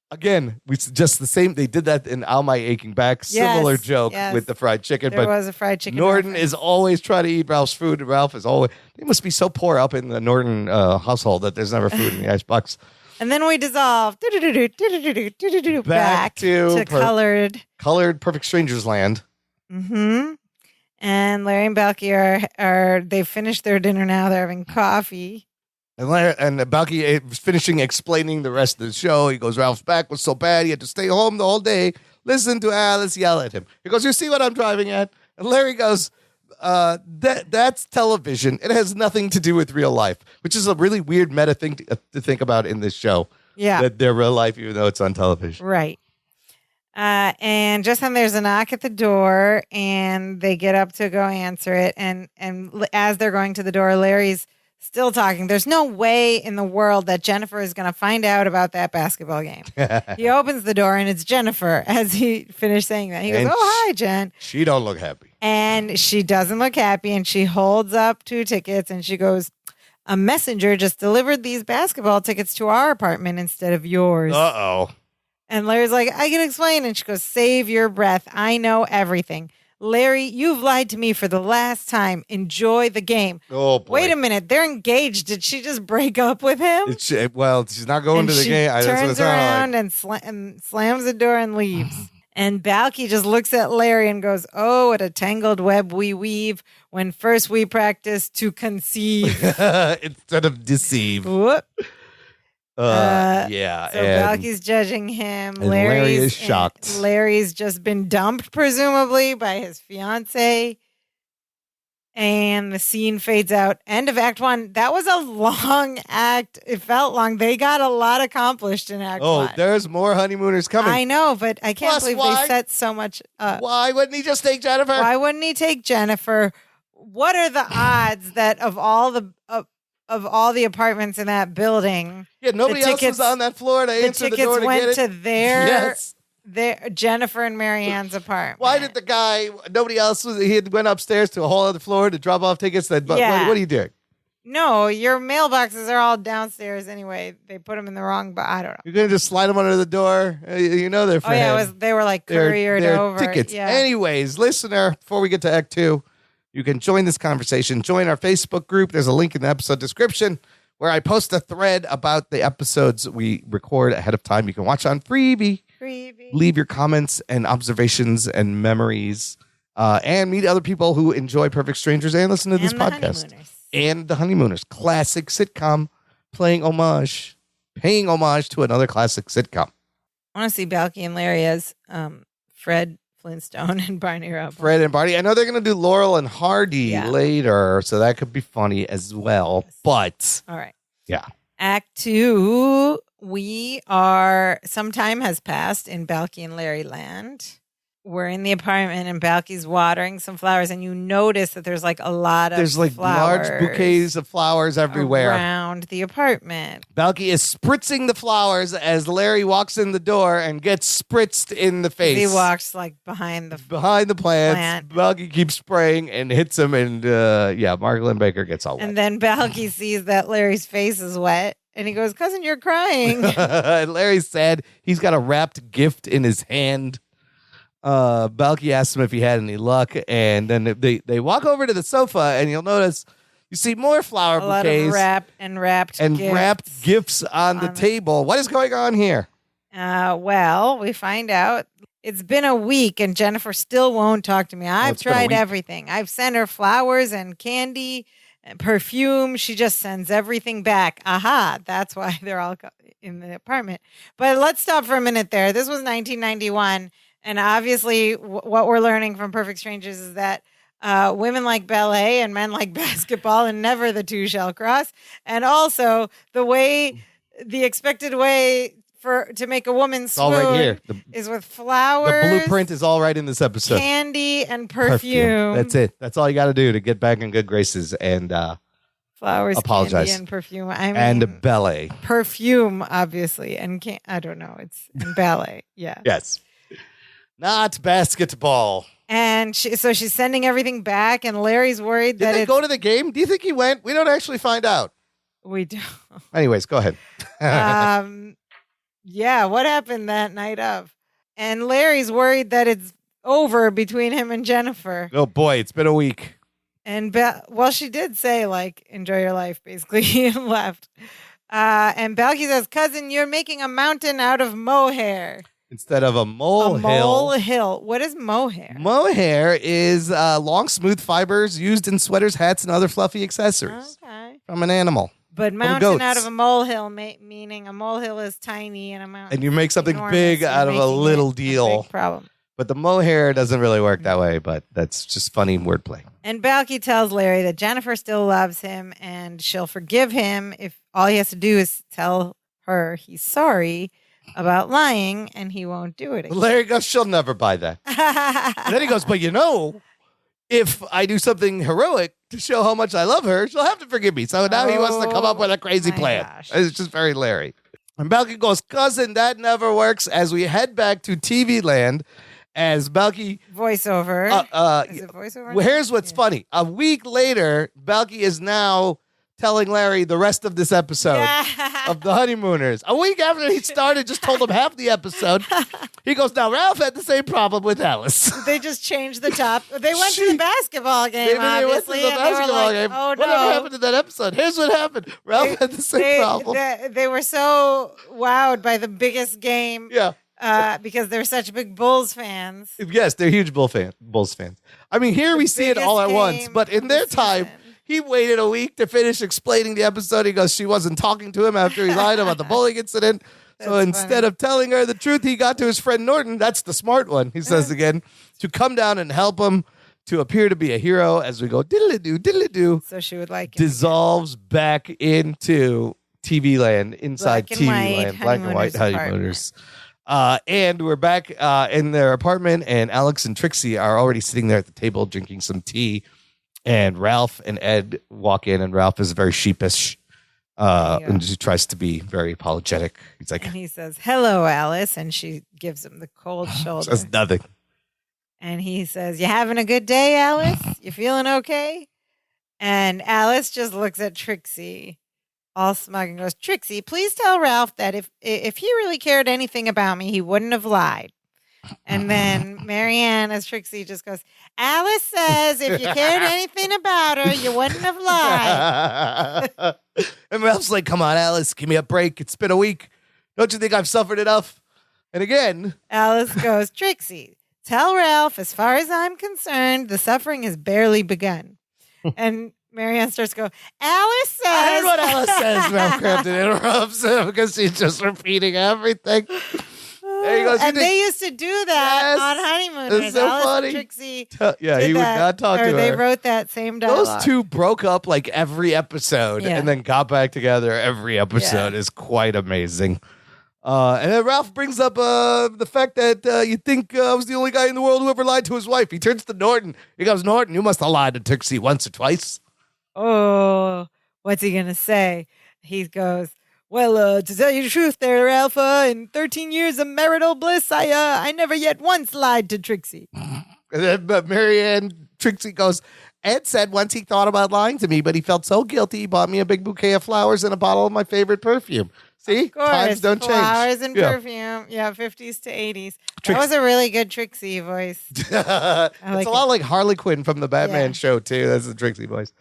Again, we just the same. They did that in All My Aching Back. Similar joke with the fried chicken. There was a fried chicken. Norton is always trying to eat Ralph's food. And Ralph is always. They must be so poor up in the Norton household that there's never food in the icebox. And then we dissolve back to colored Perfect Strangers land. Mm-hmm. And Larry and Balky are they finished their dinner now. They're having coffee. And Balky is finishing explaining the rest of the show. He goes, Ralph's back was so bad, he had to stay home the whole day. Listen to Alice yell at him. He goes, you see what I'm driving at? And Larry goes, that's television. It has nothing to do with real life, which is a really weird meta thing to think about in this show. Yeah. That they're real life, even though it's on television. Right. And just then there's a knock at the door, and they get up to go answer it. And as they're going to the door, Larry's still talking. There's no way in the world that Jennifer is going to find out about that basketball game. He opens the door, and it's Jennifer as he finished saying that. He goes, hi, Jen. She don't look happy. And she doesn't look happy, and she holds up 2 tickets, and she goes, a messenger just delivered these basketball tickets to our apartment instead of yours. Uh-oh. And Larry's like, I can explain. And she goes, save your breath. I know everything. Larry, you've lied to me for the last time. Enjoy the game. Oh, boy. Wait a minute. They're engaged. Did she just break up with him? She's not going to the game. She turns around and slams the door and leaves. And Balky just looks at Larry and goes, oh, what a tangled web we weave when first we practice to conceive. Instead of deceive. Whoop. Yeah. So Balky's judging him. And Larry is shocked. Larry's just been dumped, presumably, by his fiance. And the scene fades out. End of Act 1. That was a long act. It felt long. They got a lot accomplished in Act 1. Oh, there's more honeymooners coming. I know, but I can't believe they set so much up. Why wouldn't he just take Jennifer? Why wouldn't he take Jennifer? What are the odds that of all the apartments in that building, nobody else was on that floor to answer the door to get it? The tickets went to their Jennifer and Marianne's apartment. Why did the guy? Nobody else was. He went upstairs to a whole other floor to drop off tickets. What are you doing? No, your mailboxes are all downstairs anyway. They put them in the wrong. But I don't know. You're gonna just slide them under the door. They're. Oh yeah, they were like couriered over tickets. Yeah. Anyways, listener, before we get to Act 2. You can join this conversation. Join our Facebook group. There's a link in the episode description where I post a thread about the episodes we record ahead of time. You can watch on Freebie. Leave your comments and observations and memories and meet other people who enjoy Perfect Strangers and listen to this podcast. And the Honeymooners. Classic sitcom paying homage to another classic sitcom. I want to see Balky and Larry as Fred Flintstone and Barney Rubble. Fred and Barney. I know they're going to do Laurel and Hardy later, so that could be funny as well. But all right, Act 2. Some time has passed in Balky and Larry land. We're in the apartment, and Balky's watering some flowers, and you notice that there's like a lot of flowers large bouquets of flowers everywhere around the apartment. Balky is spritzing the flowers as Larry walks in the door and gets spritzed in the face. He walks like behind the plants. Balky keeps spraying and hits him, and Margolin Baker gets all wet. And then Balky sees that Larry's face is wet, and he goes, "Cousin, you're crying." And Larry's sad. He's got a wrapped gift in his hand. Balky asks him if he had any luck, and then they walk over to the sofa, and you'll notice You see more flower A lot of bouquets wrapped and gifts. wrapped gifts on the table. What is going on here? Well, we find out it's been a week and Jennifer still won't talk to me. I've it's been a tried week. everything. I've sent her flowers and candy and perfume. She just sends everything back. Aha, that's why they're all in the apartment. But let's stop for a minute there. This was 1991. And obviously, what we're learning from Perfect Strangers is that women like ballet and men like basketball, and never the two shall cross. And also, the expected way to make a woman swoon all right here. is with flowers. The blueprint is all right in this episode. Candy and perfume. That's it. That's all you got to do to get back in good graces and flowers, apologize. candy, and perfume. I mean, and ballet. Perfume, obviously, and I don't know. It's ballet. Yeah. Yes. Not basketball. And so she's sending everything back, and Larry's worried Did they go to the game? Do you think he went? We don't actually find out. We don't. Anyways, go ahead. Yeah, what happened that night of? And Larry's worried that it's over between him and Jennifer. Oh boy, it's been a week. And she did say, like, enjoy your life, basically, and left. And Balky says, cousin, you're making a mountain out of mohair. Instead of a molehill. Molehill. What is mohair? Mohair is long, smooth fibers used in sweaters, hats, and other fluffy accessories from an animal. But mountain out of a molehill, meaning a molehill is tiny and a mountain. And you make something big out of a little deal. Big problem. But the mohair doesn't really work that way, but that's just funny wordplay. And Balky tells Larry that Jennifer still loves him and she'll forgive him if all he has to do is tell her he's sorry about lying and he won't do it again. Larry goes, she'll never buy that. And then he goes, but if I do something heroic to show how much I love her, she'll have to forgive me. So now he wants to come up with a crazy plan. Gosh. It's just very Larry. And Balky goes, cousin, that never works. As we head back to TV land, as Balky... Voiceover. Is it voiceover? Well, here's what's funny. A week later, Balky is now telling Larry the rest of this episode of The Honeymooners. A week after he started, just told him half the episode. He goes, now Ralph had the same problem with Alice. They just changed the top. They went to the basketball game, obviously. They went to the basketball game. Oh, no. Whatever happened to that episode? Here's what happened. Ralph had the same problem. They were so wowed by the biggest game. Yeah. Because they're such big Bulls fans. Yes, they're huge Bulls fans. I mean, here we see it all at once, but in their time, he waited a week to finish explaining the episode. He goes, she wasn't talking to him after he lied about the bullying incident. So instead of telling her the truth, he got to his friend Norton. That's the smart one, he says again, to come down and help him to appear to be a hero as we go diddly-doo, diddly-doo. So she would like it. Dissolves back into TV land, inside TV land, black and white honeymooners. And we're back in their apartment, and Alex and Trixie are already sitting there at the table drinking some tea. And Ralph and Ed walk in, and Ralph is very sheepish and he tries to be very apologetic. He's like, and he says, hello, Alice. And she gives him the cold shoulder. Says nothing. And he says, you having a good day, Alice? You feeling okay? And Alice just looks at Trixie all smug and goes, Trixie, please tell Ralph that if he really cared anything about me, he wouldn't have lied. And then Marianne, as Trixie, just goes, Alice says if you cared anything about her, you wouldn't have lied. And Ralph's like, come on, Alice, give me a break. It's been a week. Don't you think I've suffered enough? And again, Alice goes, Trixie, tell Ralph, as far as I'm concerned, the suffering has barely begun. And Marianne starts to go, Alice says. I heard what Alice says. Ralph Crampton interrupts him because she's just repeating everything. There he goes. And they used to do that on Honeymooners. It's so Alice funny. And Trixie. He would not talk to her. They wrote that same dialogue. Those two broke up like every episode and then got back together every episode. Is quite amazing. And then Ralph brings up the fact that you think I was the only guy in the world who ever lied to his wife. He turns to Norton. He goes, Norton, you must have lied to Trixie once or twice. Oh, what's he going to say? He goes, well, to tell you the truth there, Ralph, in 13 years of marital bliss, I never yet once lied to Trixie. But Marianne, Trixie goes, Ed said once he thought about lying to me, but he felt so guilty, he bought me a big bouquet of flowers and a bottle of my favorite perfume. See, times don't change. Flowers and perfume. Yeah, 50s to 80s. That was a really good Trixie voice. It's a lot like Harley Quinn from the Batman show, too. That's the Trixie voice.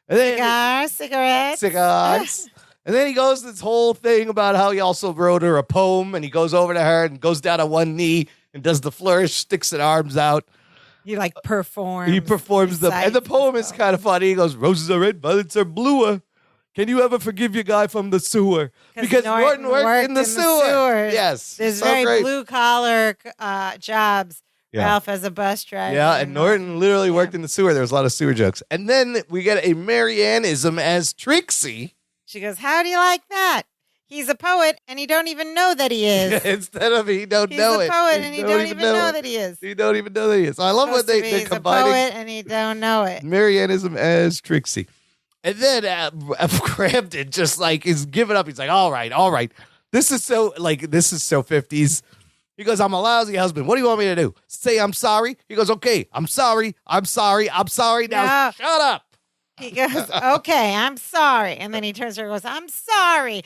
And then Cigarettes. cigars. And then he goes this whole thing about how he also wrote her a poem, and he goes over to her and goes down on one knee and does the flourish, sticks his arms out. He performs. He performs them. And the poem is kind of funny. He goes, roses are red, violets are bluer. Can you ever forgive your guy from the sewer? Because Norton worked in the sewer. Yes. There's so very great. blue-collar jobs. Yeah. Ralph as a bus driver. Yeah, and Norton literally worked in the sewer. There was a lot of sewer jokes. And then we get a Marianneism as Trixie. She goes, how do you like that? He's a poet, and he don't even know that he is. Instead of he don't know it. He's a poet, and he don't even know that he is. He don't even know that he is. So I love what they're combining. He's a poet, and he don't know it. Marianneism as Trixie. And then Crampton just is giving up. He's like, all right. This is so 50s. He goes, I'm a lousy husband. What do you want me to do? Say I'm sorry? He goes, okay, I'm sorry. Now shut up. He goes, okay, I'm sorry. And then he turns to her and goes, I'm sorry.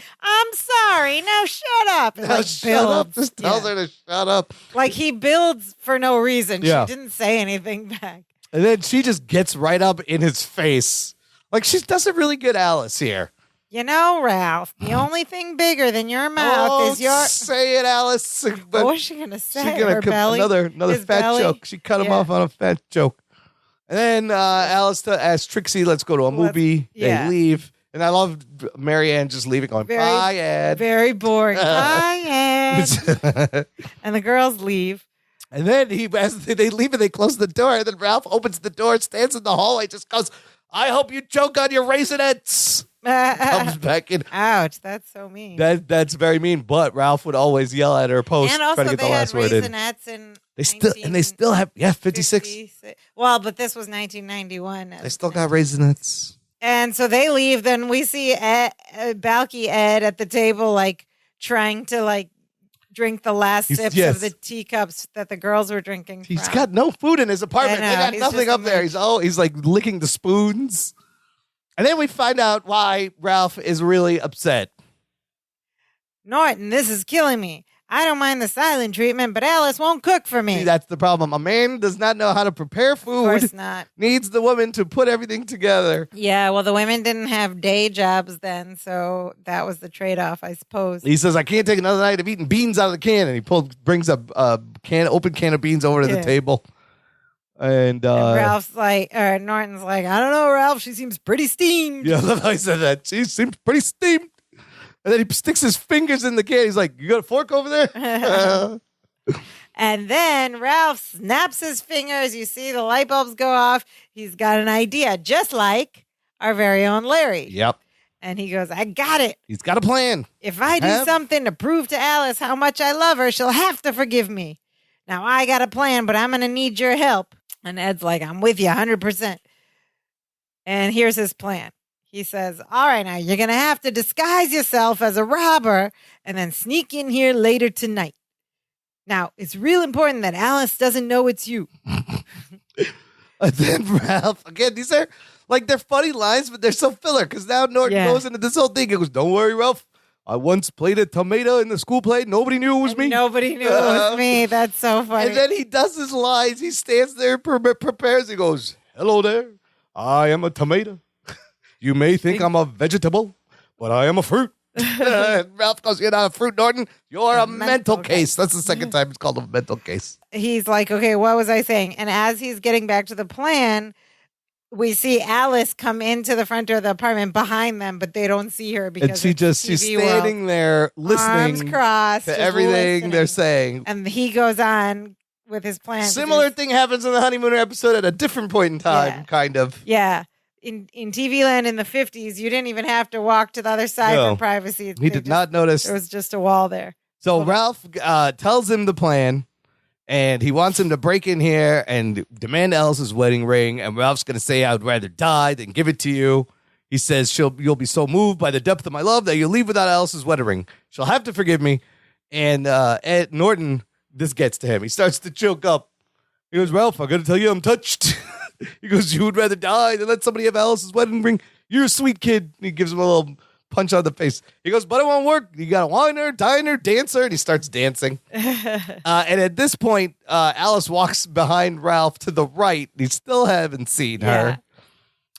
Now shut up. And shut up. Just tells her to shut up. He builds for no reason. Yeah. She didn't say anything back. And then she just gets right up in his face. She does a really good Alice here. You know, Ralph, the only thing bigger than your mouth is your... Say it, Alice. What was she going to say? She's going to belly? Another His fat belly? joke. She cut him off on a fat joke. And then Alice asks Trixie, let's go to a movie. They leave. And I love Marianne just leaving going, bye, Ed. Very boring. Bye, Ed. And the girls leave. And then as they leave and they close the door. And then Ralph opens the door, stands in the hallway, just goes, I hope you choke on your Raisinets. Comes back in. Ouch, that's so mean. That's very mean. But Ralph would always yell at her post, and also trying to get the last word in. In They still have 56. Well, but this was 1991. They still got Raisinets. And so they leave. Then we see Balky Ed at the table, trying to drink the last sips of the teacups that the girls were drinking. He's got no food in his apartment. They got nothing up there. He's licking the spoons. And then we find out why Ralph is really upset. Norton, this is killing me. I don't mind the silent treatment, but Alice won't cook for me. See, that's the problem. A man does not know how to prepare food. Of course not. Needs the woman to put everything together. Yeah, well, the women didn't have day jobs then, so that was the trade-off, I suppose. He says, I can't take another night of eating beans out of the can. And he brings a open can of beans over to the table. And Ralph's Norton's like, I don't know, Ralph. She seems pretty steamed. Yeah, I love how he said that. She seems pretty steamed. And then he sticks his fingers in the can. He's like, you got a fork over there? And then Ralph snaps his fingers. You see the light bulbs go off. He's got an idea, just like our very own Larry. Yep. And he goes, I got it. He's got a plan. If I do something to prove to Alice how much I love her, she'll have to forgive me. Now, I got a plan, but I'm going to need your help. And Ed's like, I'm with you 100%. And here's his plan. He says, all right, now you're going to have to disguise yourself as a robber and then sneak in here later tonight. Now, it's real important that Alice doesn't know it's you. And then Ralph, again, these are they're funny lines, but they're so filler because now Norton goes into this whole thing. He goes, don't worry, Ralph. I once played a tomato in the school play. Nobody knew it was me. Nobody knew it was me. That's so funny. And then he does his lines. He stands there, prepares. He goes, hello there. I am a tomato. You may think I'm a vegetable, but I am a fruit. Ralph goes, you're not a fruit, Norton. You're a mental case. That's the second time it's called a mental case. He's like, okay, what was I saying? And as he's getting back to the plan, we see Alice come into the front door of the apartment behind them, but they don't see her because she's standing there listening arms crossed, to everything they're saying. And he goes on with his plan. Similar thing happens in the Honeymooner episode at a different point in time, kind of. Yeah. In TV land in the 50s, you didn't even have to walk to the other side for privacy. He did not notice. There was just a wall there. So Ralph tells him the plan, and he wants him to break in here and demand Alice's wedding ring. And Ralph's going to say, I'd rather die than give it to you. He says, you'll be so moved by the depth of my love that you'll leave without Alice's wedding ring. She'll have to forgive me. And Ed Norton, this gets to him. He starts to choke up. He goes, Ralph, I got to tell you I'm touched. He goes, you would rather die than let somebody have Alice's wedding ring? You're a sweet kid. And he gives him a little punch on the face. He goes, but it won't work. You got to wine her, dine her, dance her. And he starts dancing. And at this point, Alice walks behind Ralph to the right. You still haven't seen her.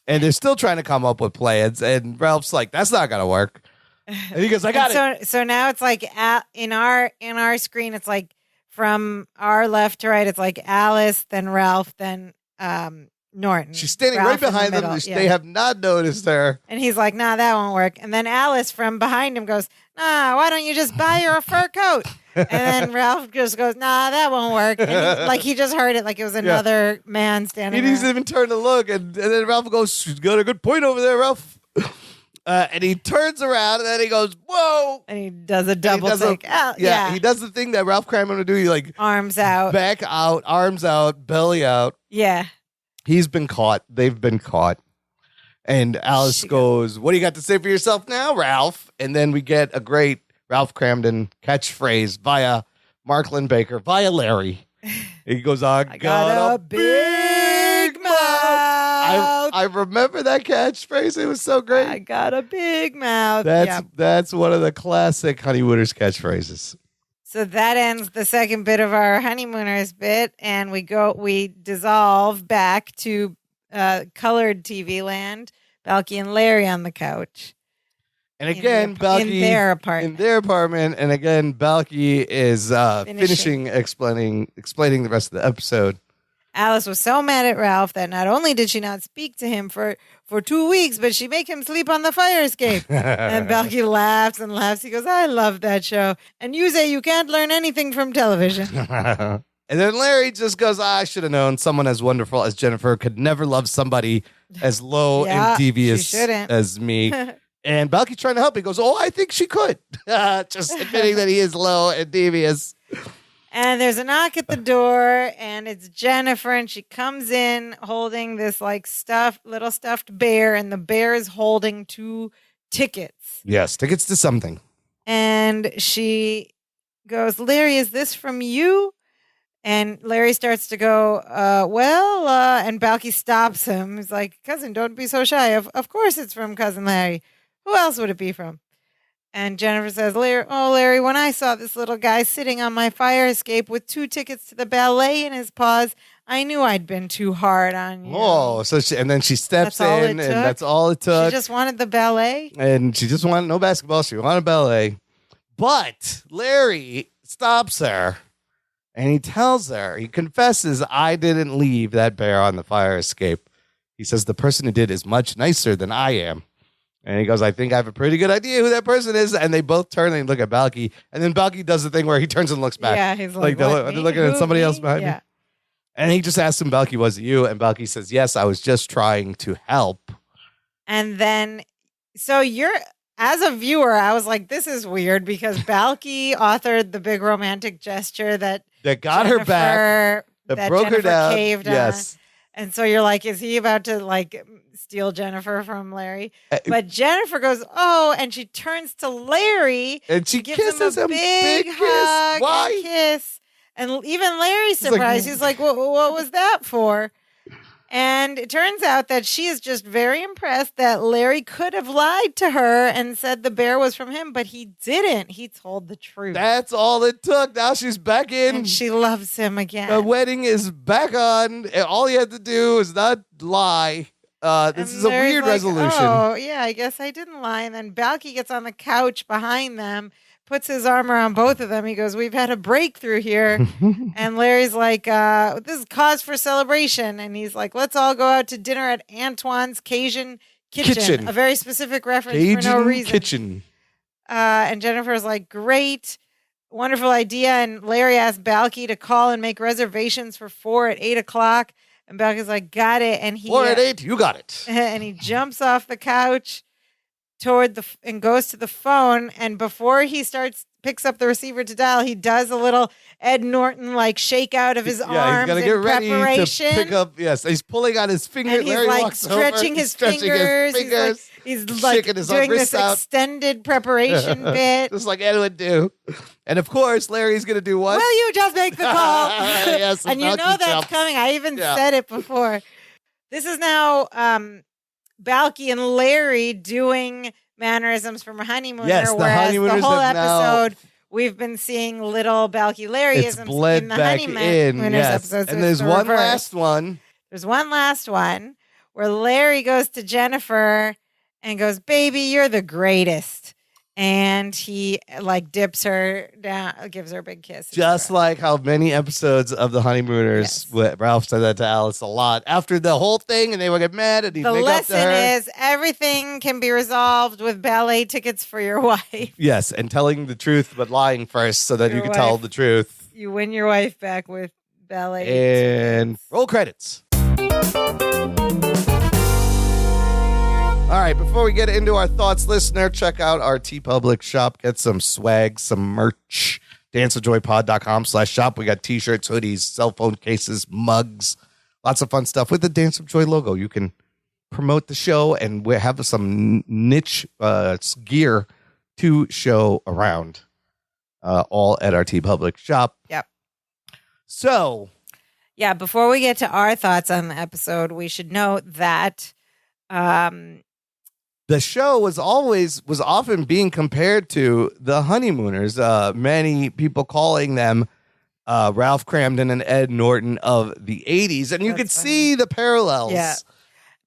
And they're still trying to come up with plans. And Ralph's like, that's not going to work. And he goes, I got it. So now it's like in our screen, it's like from our left to right, it's like Alice, then Ralph, then Norton. She's standing Ralph right behind them. yeah. They have not noticed her. And he's like, nah, that won't work. And then Alice from behind him goes, nah, why don't you just buy her a fur coat? And then Ralph just goes, nah, that won't work. And he just heard it like it was another man standing there. He doesn't even turn to look. And then Ralph goes, she's got a good point over there, Ralph. And he turns around and then he goes, whoa. And he does a double take. He does the thing that Ralph Cram would do. He like arms out, back out, arms out, belly out. Yeah. He's been caught. They've been caught. And Alice goes, what do you got to say for yourself now, Ralph? And then we get a great Ralph Cramden catchphrase via Mark Linn-Baker, via Larry. He goes, I got a big mouth. I remember that catchphrase. It was so great. I got a big mouth. That's one of the classic Honeymooners catchphrases. So that ends the second bit of our Honeymooners bit, and we dissolve back to colored TV land. Balky and Larry on the couch. And again, Balky in their apartment. And again, Balky is finishing explaining the rest of the episode. Alice was so mad at Ralph that not only did she not speak to him for 2 weeks, but she make him sleep on the fire escape. And Balky laughs and laughs. He goes, I love that show. And you say you can't learn anything from television. And then Larry just goes, I should have known someone as wonderful as Jennifer could never love somebody as low and devious as me. And Balky's trying to help. He goes, oh, I think she could. Just admitting that he is low and devious. And there's a knock at the door, and it's Jennifer, and she comes in holding this little stuffed bear, and the bear is holding 2 tickets. Yes, tickets to something. And she goes, Larry, is this from you? And Larry starts to go, and Balky stops him. He's like, cousin, don't be so shy. Of course it's from Cousin Larry. Who else would it be from? And Jennifer says, Larry, when I saw this little guy sitting on my fire escape with 2 tickets to the ballet in his paws, I knew I'd been too hard on you. Oh, and then she steps in, and that's all it took. She just wanted the ballet? And she just wanted no basketball. She wanted ballet. But Larry stops her. And he tells her, he confesses, I didn't leave that bear on the fire escape. He says, the person who did is much nicer than I am. And he goes, I think I have a pretty good idea who that person is. And they both turn and look at Balky. And then Balky does the thing where he turns and looks back. Yeah, he's like they're looking at somebody else behind me. And he just asks him, Balky, was it you? And Balky says, yes, I was just trying to help. And then, as a viewer, I was like, this is weird because Balky authored the big romantic gesture that got her back, that broke Jennifer her down. Caved yes. On. And so you're like, is he about to steal Jennifer from Larry? But Jennifer goes, oh, and she turns to Larry and she gives him a big hug and kiss. And even Larry's surprised. He's like, what was that for? And it turns out that she is just very impressed that Larry could have lied to her and said the bear was from him, but he didn't. He told the truth. That's all it took. Now she's back in. And she loves him again. The wedding is back on. All he had to do is not lie. This is a weird resolution. Oh, yeah, I guess I didn't lie. And then Balky gets on the couch behind them, puts his arm around both of them. He goes, we've had a breakthrough here. And Larry's like, this is cause for celebration. And he's like, let's all go out to dinner at Antoine's Cajun Kitchen. A very specific reference Cajun for no reason. Kitchen. And Jennifer's like, great, wonderful idea. And Larry asked Balky to call and make reservations for 4 at 8 o'clock. And Balky's like, got it. And 4 at 8, you got it. And he jumps off the couch and goes to the phone, and before he picks up the receiver to dial, he does a little Ed Norton shake out of his arms. He's get ready to pick up. Yes, he's pulling on his fingers. And he's stretching his fingers. He's shaking his doing this extended preparation bit, just like Ed would do. And of course, Larry's going to do what? Will you just make the call? Yes, and you know that's coming. I even said it before. This is now Balky and Larry doing mannerisms from a Honeymooner, whereas the whole episode we've been seeing little Balky Larryisms in the Honeymooners episode. And there's one last one. There's one last one where Larry goes to Jennifer and goes, "Baby, you're the greatest." And he like dips her down, gives her a big kiss. Just like how many episodes of The Honeymooners, Ralph said that to Alice a lot after the whole thing, and they would get mad and he'd make up to her. The lesson is everything can be resolved with ballet tickets for your wife. Yes, and telling the truth but lying first so that you can tell the truth. You win your wife back with ballet and tickets. Roll credits. All right, before we get into our thoughts, listener, check out our TeePublic shop. Get some swag, some merch. danceofjoypod.com/shop. We got t-shirts, hoodies, cell phone cases, mugs, lots of fun stuff with the Dance of Joy logo. You can promote the show, and we have some niche gear to show around, all at our TeePublic shop. Yep. So, yeah, before we get to our thoughts on the episode, we should note that the show was often being compared to The Honeymooners. Many people calling them Ralph Cramden and Ed Norton of the 80s. And you could see the parallels. Yeah.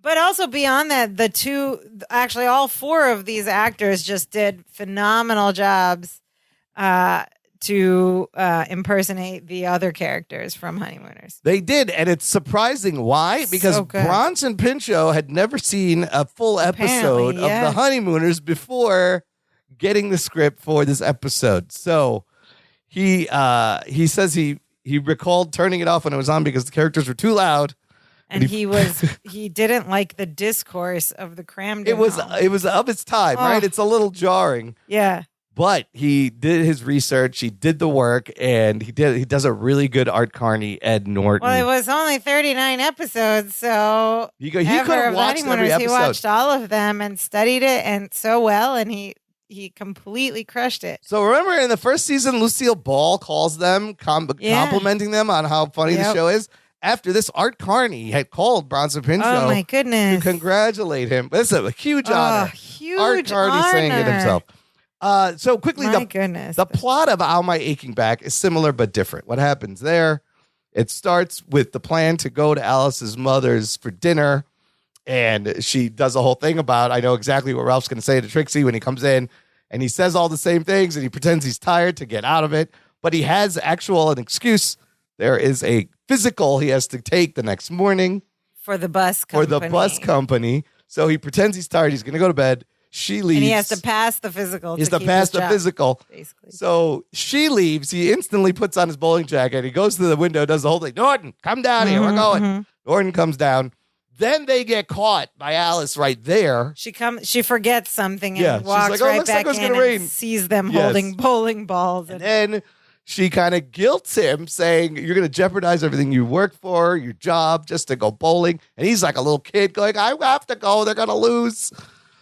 But also beyond that, all four of these actors just did phenomenal jobs to impersonate the other characters from Honeymooners. They did, and it's surprising. Why? Because Bronson Pinchot had never seen a full episode of The Honeymooners before getting the script for this episode. So he says he recalled turning it off when it was on because the characters were too loud. And he didn't like the discourse of the Cramden. It was of its time, right? It's a little jarring. Yeah. But he did his research, he did the work, and he does a really good Art Carney, Ed Norton. Well, it was only 39 episodes, so he could have watched every episode. He watched all of them and studied it and so well, and he completely crushed it. So remember in the first season, Lucille Ball calls them, complimenting them on how funny the show is. After this, Art Carney had called Bronson Pinchot. Oh, my goodness. To congratulate him. This is a huge honor. Huge Art Carney saying it himself. So quickly, the plot of Ow My Aching Back is similar but different. What happens there? It starts with the plan to go to Alice's mother's for dinner, and she does a whole thing about, I know exactly what Ralph's going to say to Trixie when he comes in, and he says all the same things, and he pretends he's tired to get out of it, but he has an excuse. There is a physical he has to take the next morning. For the bus company. So he pretends he's tired. He's going to go to bed. She leaves. And he has to pass the physical. He has to pass the physical. Basically. So she leaves. He instantly puts on his bowling jacket. He goes to the window, does the whole thing. Norton, come down here. We're going. Mm-hmm. Norton comes down. Then they get caught by Alice right there. She forgets something and walks right back in and sees them holding bowling balls. And then she kind of guilts him, saying, you're going to jeopardize everything you work for, your job, just to go bowling. And he's like a little kid going, I have to go. They're going to lose.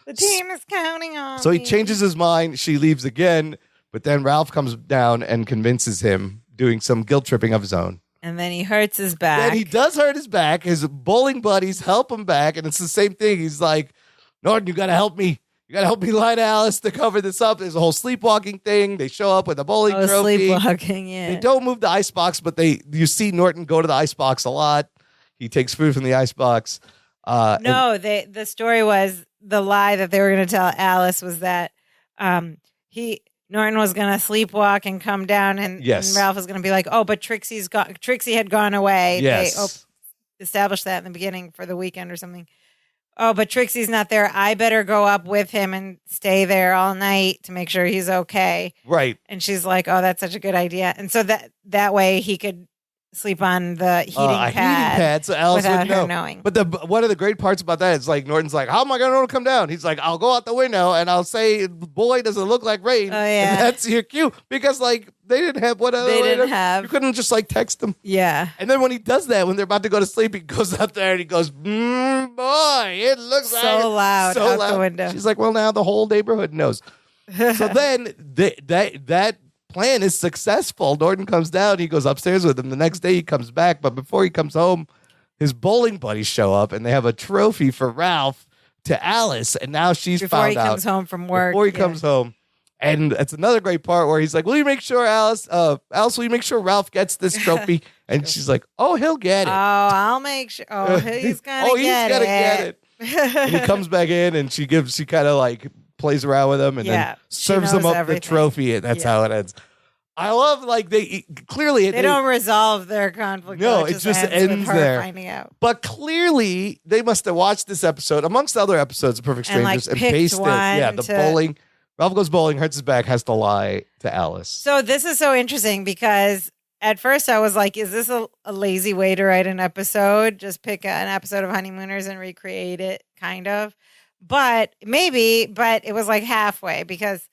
The team is counting on So he changes his mind. She leaves again. But then Ralph comes down and convinces him, doing some guilt tripping of his own. And then he hurts his back. Then he does hurt his back. His bowling buddies help him back. And it's the same thing. He's like, Norton, you got to help me. You got to help me lie to Alice to cover this up. There's a whole sleepwalking thing. They show up with a bowling trophy. Sleepwalking, yeah. They don't move the icebox, but you see Norton go to the icebox a lot. He takes food from the icebox. The story was the lie that they were going to tell Alice was that Norton was going to sleepwalk and come down, and Ralph was going to be like, "Oh, but Trixie had gone away." Yes. They established that in the beginning for the weekend or something. Oh, but Trixie's not there. I better go up with him and stay there all night to make sure he's okay. Right. And she's like, "Oh, that's such a good idea." And so that way he could sleep on the heating pad so Alice without would her knowing. But one of the great parts about that is like Norton's like, how am I going to know to come down? He's like, I'll go out the window and I'll say, boy, does it look like rain. Oh, yeah. And that's your cue. Because like they didn't have you couldn't just like text them. Yeah. And then when he does that, when they're about to go to sleep, he goes up there and he goes, boy, it looks so loud out the window. She's like, well, now the whole neighborhood knows. So then that plan is successful. Norton comes down. He goes upstairs with him. The next day he comes back. But before he comes home, his bowling buddies show up and they have a trophy for Ralph to Alice. And now she's before found he out. comes home from work. Before he comes home. And it's another great part where he's like, will you make sure, Alice, will you make sure Ralph gets this trophy? And she's like, oh, he'll get it. Oh, I'll make sure. Oh, he's gonna get it. And he comes back in and she kind of like plays around with him and then serves him up the trophy. And that's how it ends. I love like they don't resolve their conflict. No, it just ends with her there. finding out. But clearly they must have watched this episode amongst other episodes of Perfect Strangers and pasted the bowling. Ralph goes bowling, hurts his back, has to lie to Alice. So this is so interesting because at first I was like, is this a lazy way to write an episode? Just pick an episode of Honeymooners and recreate it, kind of. But it was like halfway because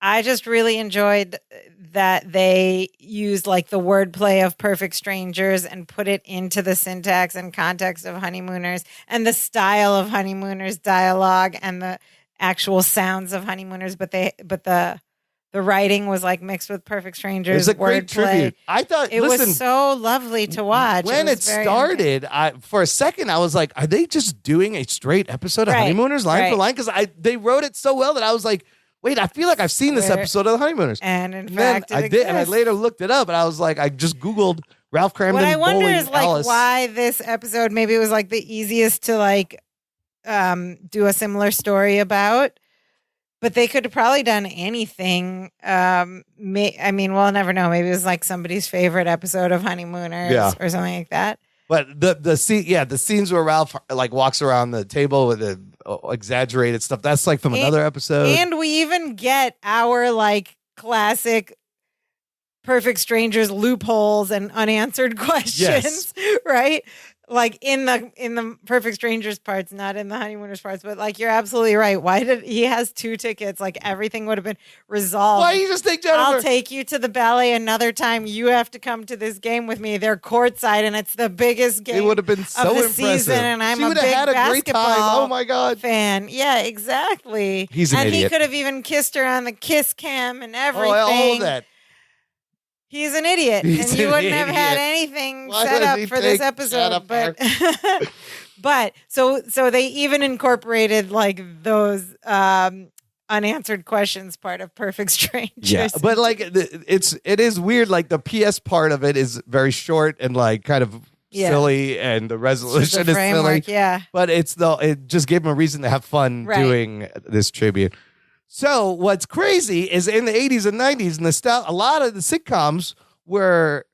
I just really enjoyed that they used like the wordplay of Perfect Strangers and put it into the syntax and context of Honeymooners and the style of Honeymooners dialogue and the actual sounds of Honeymooners, but the writing was like mixed with Perfect Strangers. It's a great tribute. I thought it was so lovely to watch. When it started, for a second I was like, are they just doing a straight episode of Honeymooners line for line? Because they wrote it so well that I was like, wait, I feel like I've seen this episode of The Honeymooners. And in fact, I did, and I later looked it up, and I was like, I just Googled Ralph Cramden. What I wonder is like Alice. why this episode maybe it was like the easiest to like do a similar story about, but they could have probably done anything. We'll never know. Maybe it was like somebody's favorite episode of Honeymooners or something like that. But the scenes where Ralph like walks around the table with the exaggerated stuff, that's like from another episode. And we even get our like classic Perfect Strangers loopholes and unanswered questions, right? Like in the Perfect Strangers parts, not in the Honeymooners parts, but like you're absolutely right. Why did he has 2 tickets? Like everything would have been resolved. Why you just take Jennifer? I'll take you to the ballet another time. You have to come to this game with me. They're courtside, and it's the biggest game. It would have been so of the impressive. season, and I'm she a would have big had a great time. basketball Oh my god, fan. Yeah, exactly. He's an idiot. And he could have even kissed her on the kiss cam and everything. All that. He's an idiot, and you wouldn't have had anything set up for this episode. But so they even incorporated like those unanswered questions part of Perfect Strangers. Yeah, but like it is weird. Like the PS part of it is very short and like kind of silly, and the resolution is silly. Yeah, but it just gave them a reason to have fun doing this tribute. So what's crazy is in the 80s and 90s, a lot of the sitcoms were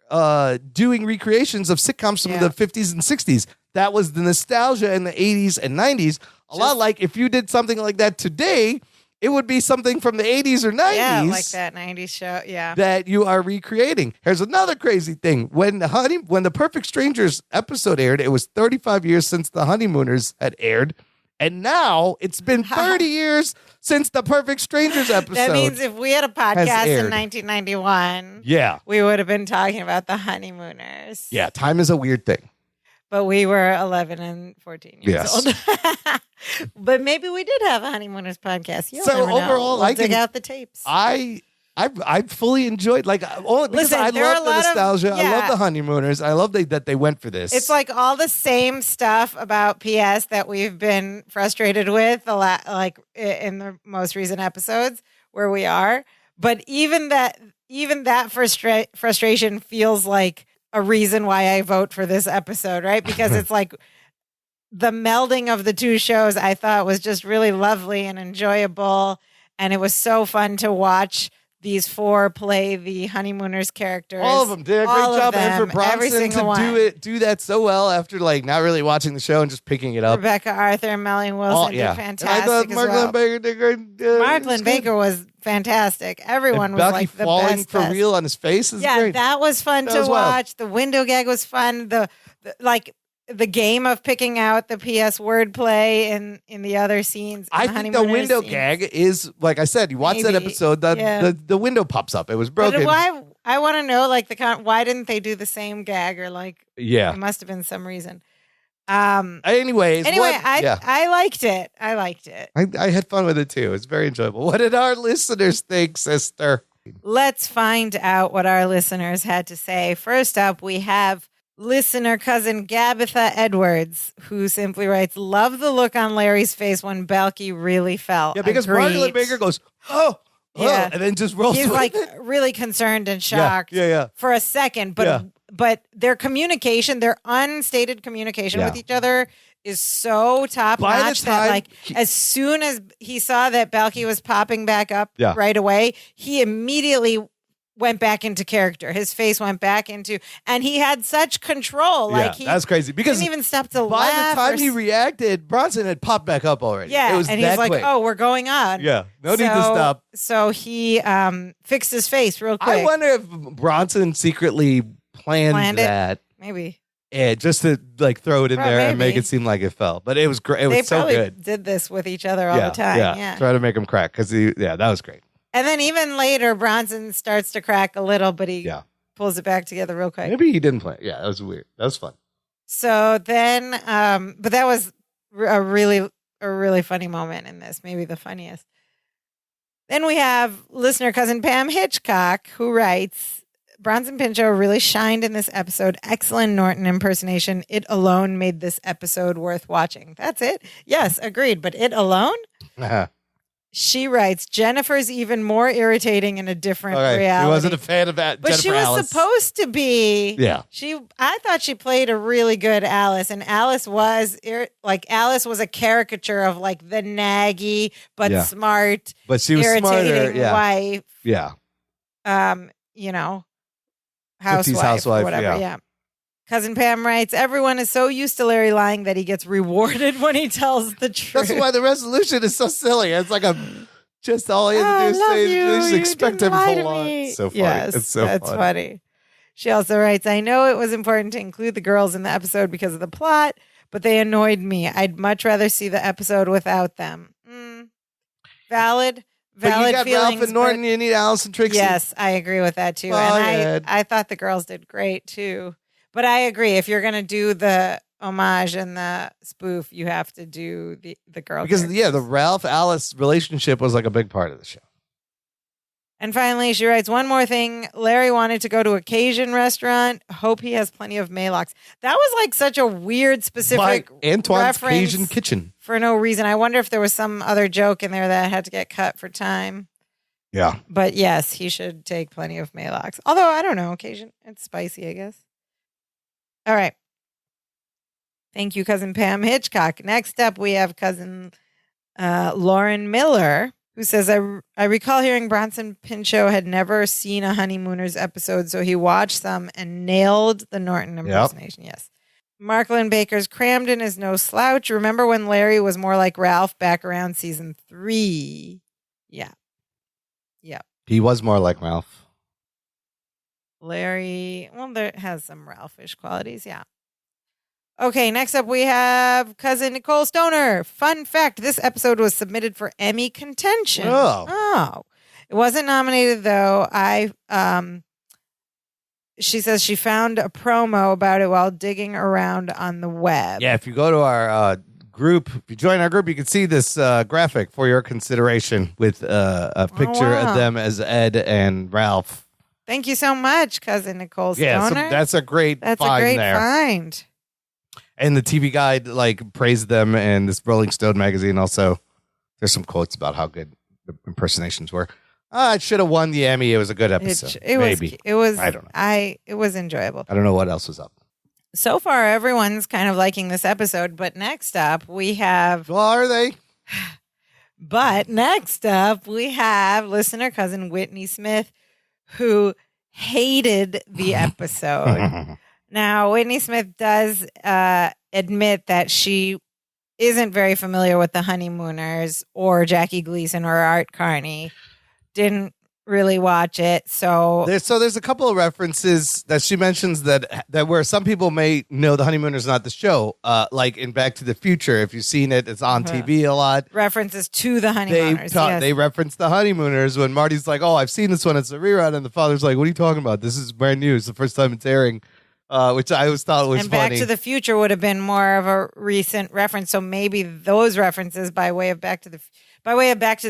doing recreations of sitcoms from the 50s and 60s. That was the nostalgia in the 80s and 90s. A lot like if you did something like that today, it would be something from the 80s or 90s. Yeah, like that 90s show, that you are recreating. Here's another crazy thing. When the Perfect Strangers episode aired, it was 35 years since the Honeymooners had aired. And now it's been 30 years since the Perfect Strangers episode. That means if we had a podcast in 1991, we would have been talking about the Honeymooners. Yeah, time is a weird thing. But we were 11 and 14 years old. But maybe we did have a Honeymooners podcast. So overall, we'll dig out the tapes. I fully enjoyed because I love the nostalgia. I love the Honeymooners. I love that they went for this. It's like all the same stuff about PS that we've been frustrated with in the most recent episodes where we are. But even that frustration feels like a reason why I vote for this episode, right? Because it's like the melding of the two shows I thought was just really lovely and enjoyable. And it was so fun to watch these 4 play the Honeymooners characters. All of them did a great job. And for Bronson to do that so well after not really watching the show and just picking it up. Rebecca Arthur and Melanie Wilson did fantastic. And I thought Mark Baker did great. Mark Baker was fantastic. Everyone was like the falling best. For real on his face is great. That was fun to watch. The window gag was fun. The game of picking out the PS wordplay in the other scenes. I think the window gag is, like I said, you watch that episode, the window pops up. It was broken. But I want to know, why didn't they do the same gag or it must have been some reason. Anyway, I liked it. I had fun with it too. It's very enjoyable. What did our listeners think, sister? Let's find out what our listeners had to say. First up, we have listener cousin Gabitha Edwards, who simply writes, "Love the look on Larry's face when Balky really fell." Yeah, because Margaret Baker goes, "Oh, Yeah. and then just rolls He's with like it. really concerned and shocked Yeah. for a second, but their communication, their unstated communication with each other is so top By the notch that time like as soon as he saw that Balky was popping back up right away, he immediately went back into character. His face went back into, and he had such control. Like that's crazy because didn't even stop to by laugh. the time he reacted, Bronson had popped back up already. Yeah, it was and that he's like, quick. "Oh, we're going on." Yeah, no need to stop. So he fixed his face real quick. I wonder if Bronson secretly planned that. Maybe. Yeah, just to like throw it in there and make it seem like it fell. But it was great. It was so good. Did this with each other all the time. Yeah. Try to make him crack because that was great. And then even later, Bronson starts to crack a little, but he pulls it back together real quick. Maybe he didn't plan. Yeah, that was weird. That was fun. So then, but that was a really funny moment in this, maybe the funniest. Then we have listener cousin Pam Hitchcock, who writes, Bronson Pinchot really shined in this episode. Excellent Norton impersonation. It alone made this episode worth watching. That's it. Yes, agreed. But it alone? She writes, Jennifer's even more irritating in a different reality. She wasn't a fan of that. But Jennifer she was Alice. supposed to be. Yeah. I thought she played a really good Alice, and Alice was a caricature of like the naggy but smart, but she was irritating smarter. wife. Yeah. Housewife or whatever. Yeah. Cousin Pam writes, everyone is so used to Larry lying that he gets rewarded when he tells the truth. That's why the resolution is so silly. It's like just all he had to do is say, you just expect him to lie. It's so funny. Yes, it's so that's funny. She also writes, I know it was important to include the girls in the episode because of the plot, but they annoyed me. I'd much rather see the episode without them. Valid. But you got feelings, Ralph and Norton, you need Alice and Trixie. Yes, I agree with that too. And I thought the girls did great too. But I agree. If you're going to do the homage and the spoof, you have to do the girl. Because, characters. the Ralph-Alice relationship was like a big part of the show. And finally, she writes, one more thing. Larry wanted to go to a Cajun restaurant. Hope he has plenty of Maylocks. That was like such a weird, specific Antoine's reference Cajun Kitchen. For no reason. I wonder if there was some other joke in there that had to get cut for time. Yeah. But yes, he should take plenty of Maylocks. Although, I don't know. Cajun, it's spicy, I guess. All right. Thank you, Cousin Pam Hitchcock. Next up, we have Cousin Lauren Miller, who says, I recall hearing Bronson Pinchot had never seen a Honeymooners episode, so he watched them and nailed the Norton impersonation. Yep. Yes. Marklin Baker's Cramden is no slouch. Remember when Larry was more like Ralph back around season 3? Yeah. Yeah. He was more like Ralph. Larry, well, there has some Ralphish qualities, yeah. Okay, next up we have Cousin Nicole Stoner. Fun fact, this episode was submitted for Emmy contention. Oh. It wasn't nominated, though. She says she found a promo about it while digging around on the web. Yeah, if you go to our group, if you join our group, you can see this graphic for your consideration with a picture of them as Ed and Ralph. Thank you so much, Cousin Nicole Stoner. Yeah, so that's a great find. And the TV Guide praised them, and this Rolling Stone magazine also. There's some quotes about how good the impersonations were. It should have won the Emmy. It was a good episode. Maybe. It was. I don't know. It was enjoyable. I don't know what else was up. So far, everyone's kind of liking this episode, but next up we have. Well, are they? But next up we have listener cousin Whitney Smith, who hated the episode. Now, Whitney Smith does admit that she isn't very familiar with the Honeymooners or Jackie Gleason or Art Carney. Didn't really watch it. So there's a couple of references that she mentions that where some people may know the Honeymooners, not the show. Like in Back to the Future, if you've seen it, it's on TV a lot. References to the Honeymooners. They reference the Honeymooners when Marty's like, "Oh, I've seen this one. It's a rerun," and the father's like, "What are you talking about? This is brand new. It's the first time it's airing." Which I always thought was funny. And Back to the Future would have been more of a recent reference, so maybe those references by way of Back to the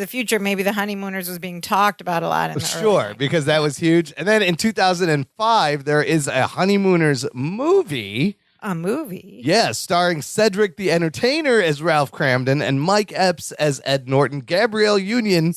Future, maybe the Honeymooners was being talked about a lot in the early 90s. Because that was huge. And then in 2005, there is a Honeymooners movie. A movie? Yeah, starring Cedric the Entertainer as Ralph Cramden and Mike Epps as Ed Norton, Gabrielle Union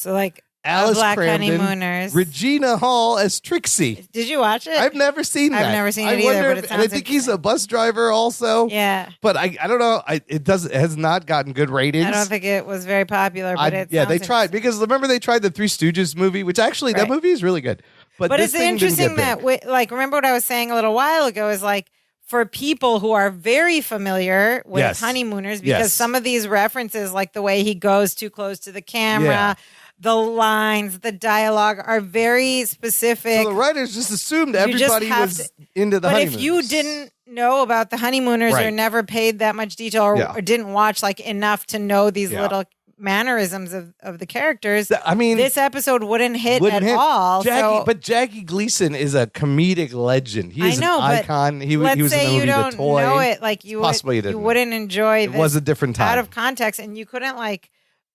Alice Black Crandon, Honeymooners. Regina Hall as Trixie. Did you watch it? I've never seen that. I've never seen it either, but it and I sounds think he's a bus driver also. Yeah. But I don't know. It has not gotten good ratings. I don't think it was very popular, but they tried because remember they tried the Three Stooges movie, which actually that movie is really good. But it's interesting that remember what I was saying a little while ago is like for people who are very familiar with Honeymooners, because some of these references, like the way he goes too close to the camera, the lines, the dialogue are very specific. So the writers just assumed everybody was into the Honeymooners. But if you didn't know about the Honeymooners or never paid that much detail or didn't watch like enough to know these little mannerisms of the characters, I mean, this episode wouldn't hit at all. But Jackie Gleason is a comedic legend. He is an icon. He was in the movie you don't The Toy. know it, like you wouldn't enjoy this. It was a different time. Out of context, and you couldn't like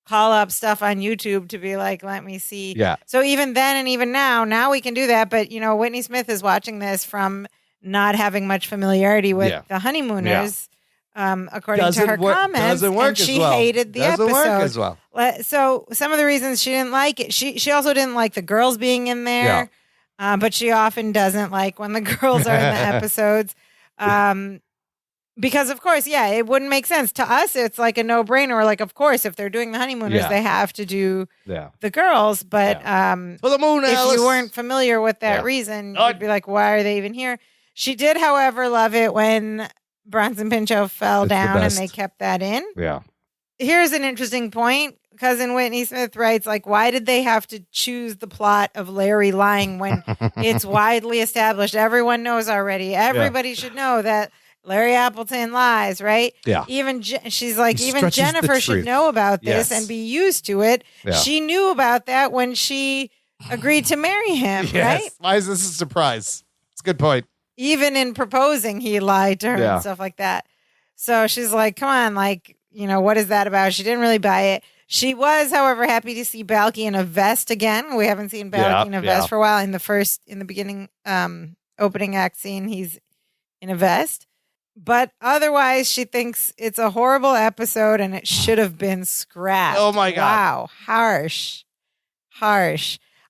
call up stuff on YouTube to be like, let me see. Yeah. So even then and even now we can do that. But, Whitney Smith is watching this from not having much familiarity with the Honeymooners, according to her comments. And she hated the episode. Doesn't work as well. So some of the reasons she didn't like it, she also didn't like the girls being in there. Yeah. But she often doesn't like when the girls are in the episodes. Because of course, it wouldn't make sense to us. It's like a no-brainer. We're like, of course, if they're doing the Honeymooners, they have to do the girls. But for the moon, if you weren't familiar with that reason, you'd be like, why are they even here? She did, however, love it when Bronson Pinchot fell down and they kept that in. Yeah. Here's an interesting point. Cousin Whitney Smith writes, like, why did they have to choose the plot of Larry lying when it's widely established? Everyone knows already. Everybody should know that Larry Appleton lies, right? Yeah. She's like, even Jennifer should know about this and be used to it. Yeah. She knew about that when she agreed to marry him, right? Why is this a surprise? It's a good point. Even in proposing, he lied to her and stuff like that. So she's like, come on, like, what is that about? She didn't really buy it. She was, however, happy to see Balky in a vest again. We haven't seen Balky in a vest for a while. In the beginning opening act scene, he's in a vest. But otherwise, she thinks it's a horrible episode and it should have been scrapped. Oh, my God. Wow. Harsh.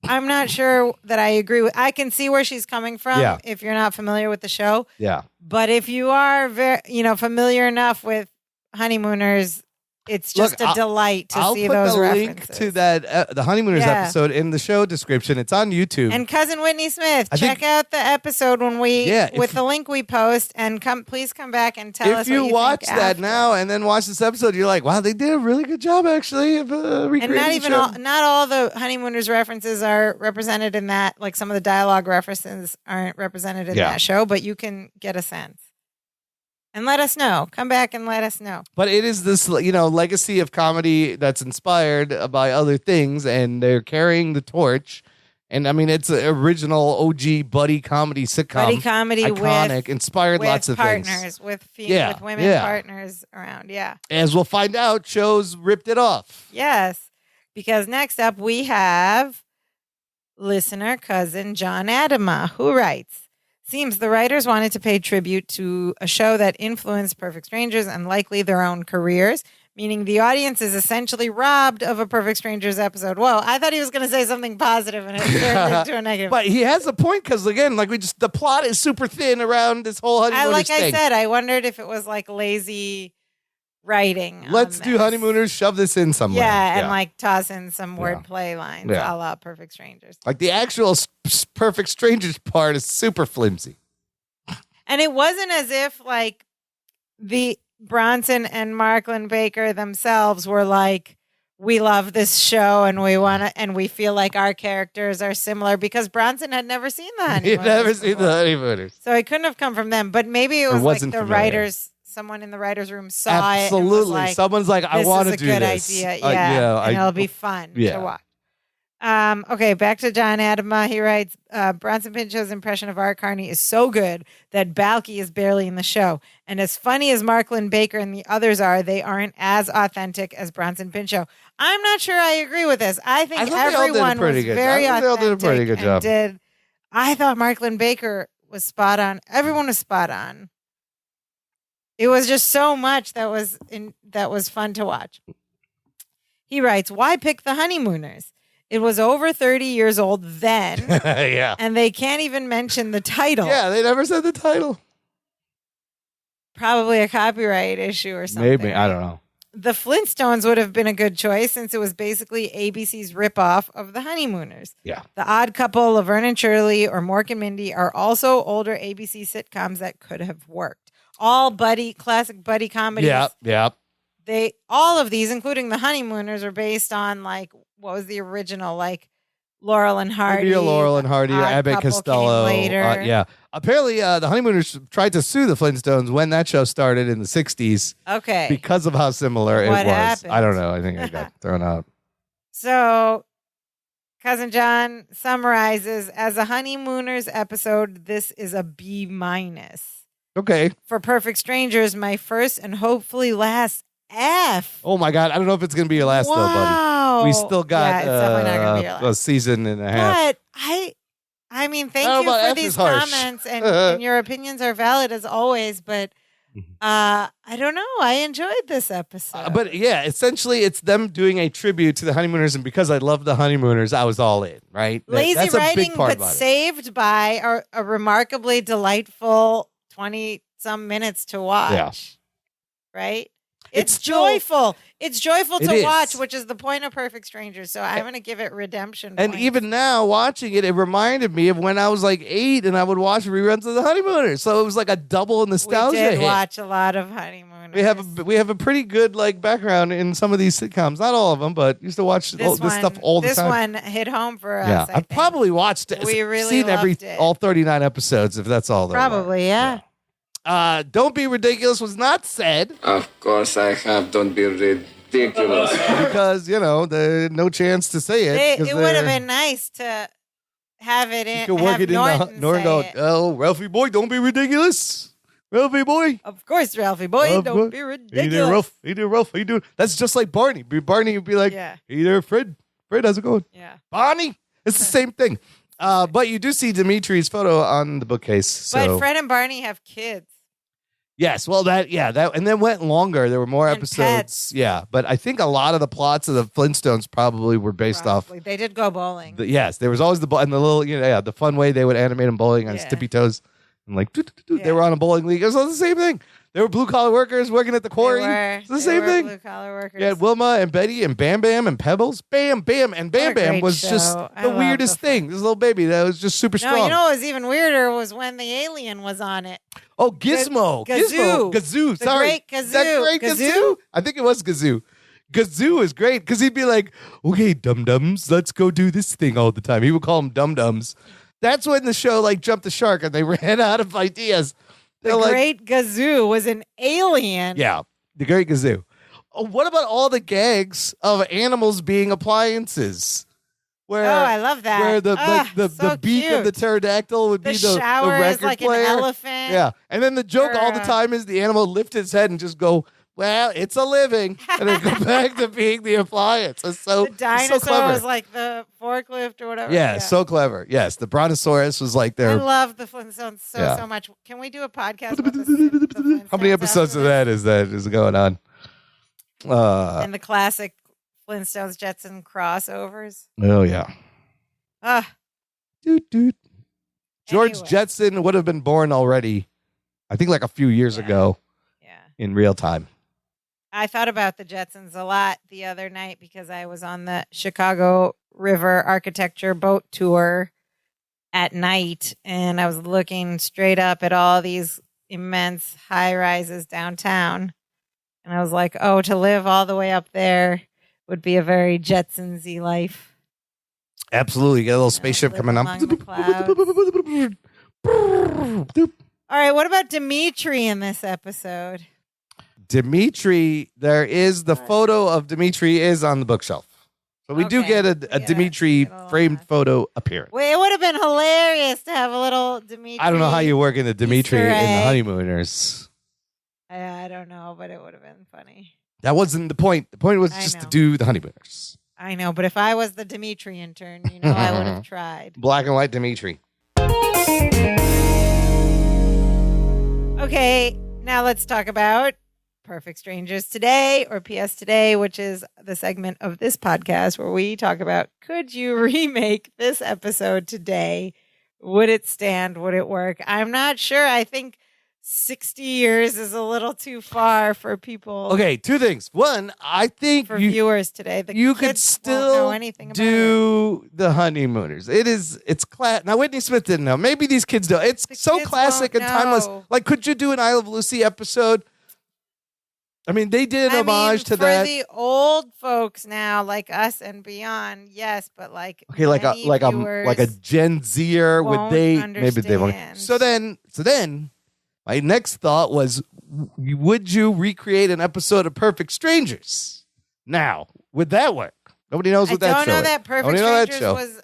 I'm not sure that I agree with. I can see where she's coming from if you're not familiar with the show. Yeah. But if you are very, familiar enough with Honeymooners, it's just a delight to see those references. I'll put the link to that the Honeymooners episode in the show description. It's on YouTube. And Cousin Whitney Smith, check out the episode when with the link we post, and please come back and tell us what you think. If you watch that now and then watch this episode, you're like, wow, they did a really good job actually of recreating. And not all the Honeymooners references are represented in that. Like some of the dialogue references aren't represented in that show, but you can get a sense. And let us know. Come back and let us know. But it is this, legacy of comedy that's inspired by other things, and they're carrying the torch. And I mean, it's an original OG buddy comedy sitcom. Buddy comedy iconic, inspired lots of partners, things. with women partners around. Yeah. As we'll find out, shows ripped it off. Yes. Because next up we have listener cousin John Adama, who writes, seems the writers wanted to pay tribute to a show that influenced Perfect Strangers and likely their own careers, meaning the audience is essentially robbed of a Perfect Strangers episode. Whoa, I thought he was going to say something positive and it turned into a negative. But he has a point because, again, the plot is super thin around this whole Honeymooners thing. I said, I wondered if it was like lazy writing. Let's do Honeymooners, shove this in somewhere. Yeah, and toss in some wordplay lines a la Perfect Strangers. Like the actual Perfect Strangers part is super flimsy. And it wasn't as if the Bronson and Marklin Baker themselves were like, we love this show and we want to, and we feel like our characters are similar, because Bronson had never seen the Honeymooners. He'd never seen the Honeymooners. So it couldn't have come from them. But maybe it was like the writers. Someone in the writer's room saw it. Absolutely. Someone's like, I want to do this. This is a good idea. And it'll be fun to watch. Okay, back to John Adama. He writes, Bronson Pinchot's impression of Art Carney is so good that Balky is barely in the show. And as funny as Marklin Baker and the others are, they aren't as authentic as Bronson Pinchot. I'm not sure I agree with this. I think everyone was very authentic. They all did a pretty good job. I thought Marklin Baker was spot on. Everyone was spot on. It was just so much that was fun to watch. He writes, why pick the Honeymooners? It was over 30 years old then. Yeah. And they can't even mention the title. Yeah, they never said the title. Probably a copyright issue or something. Maybe. Right? I don't know. The Flintstones would have been a good choice since it was basically ABC's ripoff of The Honeymooners. Yeah. The Odd Couple, Laverne and Shirley, or Mork and Mindy are also older ABC sitcoms that could have worked. All classic buddy comedies. Yeah. All of these, including The Honeymooners, are based on what was the original, Laurel and Hardy. Laurel and Hardy, or Odd Abbott Couple Costello. came later. Yeah. Apparently, the Honeymooners tried to sue the Flintstones when that show started in the 60s. Okay. Because of how similar it was. What happened? I don't know. I think I got thrown out. So, Cousin John summarizes as a Honeymooners episode, this is a B-. Okay. For Perfect Strangers, my first and hopefully last F. Oh my God. I don't know if it's going to be your last though, buddy. We still got it's definitely not gonna be your last. a season and a half. But I mean, thank I don't you know about for F these is harsh. comments, and your opinions are valid as always. But I don't know. I enjoyed this episode. But yeah, essentially, it's them doing a tribute to the Honeymooners, and because I love the Honeymooners, I was all in. Right? Lazy That's a writing, big part but about it. saved by a remarkably delightful 20-some minutes to watch. Yeah. Right? It's It's still- joyful. It's joyful It to is. watch, which is the point of Perfect Strangers. So I'm going to give it redemption And points. even now, watching it, it reminded me of when I was like 8 and I would watch reruns of the Honeymooners. So it was like a double nostalgia we did hit. watch a lot of Honeymooners. We have a pretty good background in some of these sitcoms. Not all of them, but used to watch this stuff all the This time. one hit home for us. Yeah, I I've probably watched it. We really seen loved it. all 39 episodes, if that's all there were. Probably, yeah. Don't Be Ridiculous was not said Of course I have. Don't be ridiculous. because, there's no chance to say it. 'cause It would have been nice to have it in. You could work have it in Norton Norton say go, it. oh, Ralphie boy, don't be ridiculous. Ralphie boy. Of course, Ralphie boy, Ralphie don't boy. be Hey there, ridiculous. Ralph. Hey there, Ralph. How you doing? That's just like Barney. Barney would be like, Yeah. hey there, Fred. Fred, how's it going? Yeah. Barney. It's the same thing. But you do see Dimitri's photo on the bookcase. So. But Fred and Barney have kids. Yes, well, that and then went longer. There were more And episodes. pets. Yeah, but I think a lot of the plots of the Flintstones probably were based Probably. They did go bowling. off. Yes, there was always the and the little the fun way they would animate them bowling on his Yeah. tippy toes, and they Yeah. were on a bowling league. It was all the same thing. They were blue collar workers working at the quarry. It's the same thing. Blue collar workers. You had Wilma and Betty and Bam Bam and Pebbles. Bam Bam and Bam What a Bam great was just show. I the love weirdest the thing. This little baby that was just super No, strong. you know what was even weirder was when the alien was on it. Oh, Gizmo. Gazoo. Gazoo. The Sorry. great Is that Gazoo. great Gazoo? Gazoo? I think it was Gazoo. Gazoo is great because he'd be like, okay, dum-dums, let's go do this thing all the time. He would call them dum-dums. That's when the show jumped the shark and they ran out of ideas. The They're like, great Gazoo was an alien. yeah, the great Gazoo. Oh, what about all the gags of animals being appliances? Where, Oh, I love that. Where the so beak of the cute. pterodactyl would The be the shower is record like player. an elephant. Yeah, and then the joke all the Or, time is the animal lift its head and just go, "Well, it's a living," and then go back to being the appliance. It's so The dinosaur it's so clever. was like the forklift or whatever. Yeah, so clever. Yes, the brontosaurus was like I their. love the Flintstones Yeah. so much. Can we do a podcast about the Flintstones How many episodes after of that is going on? this? And the classic Flintstones Jetson crossovers. Oh yeah. Ah, Doot, doot. George Anyway. Jetson would have been born already, I think, a few years Yeah. ago yeah. in real time. I thought about the Jetsons a lot the other night because I was on the Chicago River Architecture boat tour at night, and I was looking straight up at all these immense high rises downtown. And I was like, oh, to live all the way up there would be a very Jetsons-y life. Absolutely, get a little spaceship live coming up. among the All right, what about Dimitri in this episode? Dimitri, there is the photo of Dimitri is on the bookshelf. So we do Okay. get a Yeah, Dimitri get a little framed laugh. photo appearance. Wait, it would have been hilarious to have a little Dimitri. I don't know how you work in the Dimitri Easter in the egg. Honeymooners. I don't know, but it would have been funny. That wasn't the point. The point was I just to know. do the Honeymooners. I know, but if I was the Dimitri intern, I would have tried. Black and white Dimitri. Okay, now let's talk about Perfect Strangers Today, or PS Today, which is the segment of this podcast where we talk about, could you remake this episode today? Would it stand? Would it work? I'm not sure. I think 60 years is a little too far for people. Okay, two things. One, I think for viewers today, you could still know anything about do the Honeymooners. It's class. Now, Whitney Smith didn't know. Maybe these kids do. It's so classic and timeless. Like, could you do an I Love Lucy episode? I mean, they did an homage to that. For the old folks now, like us and beyond, yes, but like like a Gen Zer, would they? Maybe they won't. So then, my next thought was, would you recreate an episode of Perfect Strangers? Now, would that work? Nobody knows what that show is. I don't know that Perfect Strangers was.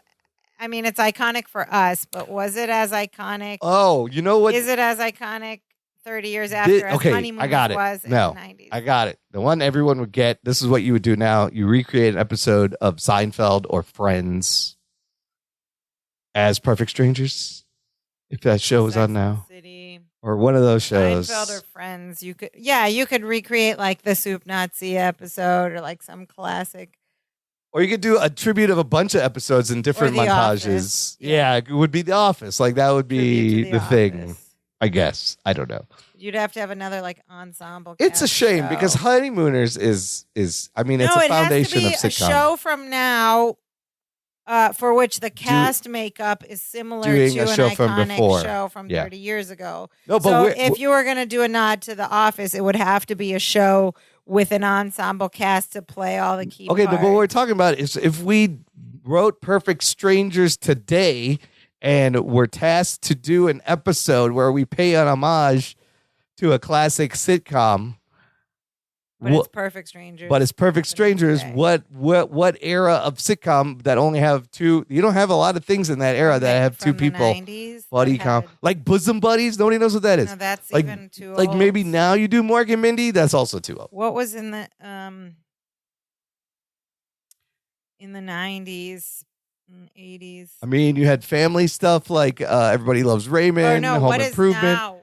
I mean, it's iconic for us, but was it as iconic? Oh, you know what? Is it as iconic 30 years after Honeymooners I got it. was in No, the 90s? I got it. The one everyone would get, this is what you would do now. You recreate an episode of Seinfeld or Friends as Perfect Strangers, if that show was on now. City. Or one of those shows. Seinfeld or Friends. You could recreate like the Soup Nazi episode or like some classic. Or you could do a tribute of a bunch of episodes in different montages. Office. Yeah, it would be The Office. Like that would be the thing. Office. I guess. I don't know. You'd have to have another like ensemble. It's a shame because Honeymooners is I mean, it's a foundation of sitcom. A show from now for which the cast makeup is similar to an iconic show from 30 years ago. No, but if you were going to do a nod to The Office, it would have to be a show with an ensemble cast to play all the key parts. But what we're talking about is if we wrote Perfect Strangers today and we're tasked to do an episode where we pay an homage to a classic sitcom. But it's Perfect Strangers. But it's Perfect Strangers. What era of sitcom that only have two? You don't have a lot of things in that era that have two people. 90s, buddy com, like Bosom Buddies. Nobody knows what that is. No, that's like, even too old. Like maybe now you do Mork and Mindy. That's also too old. What was in the 90s? 80s. I mean, you had family stuff like Everybody Loves Raymond, Home Improvement. Now?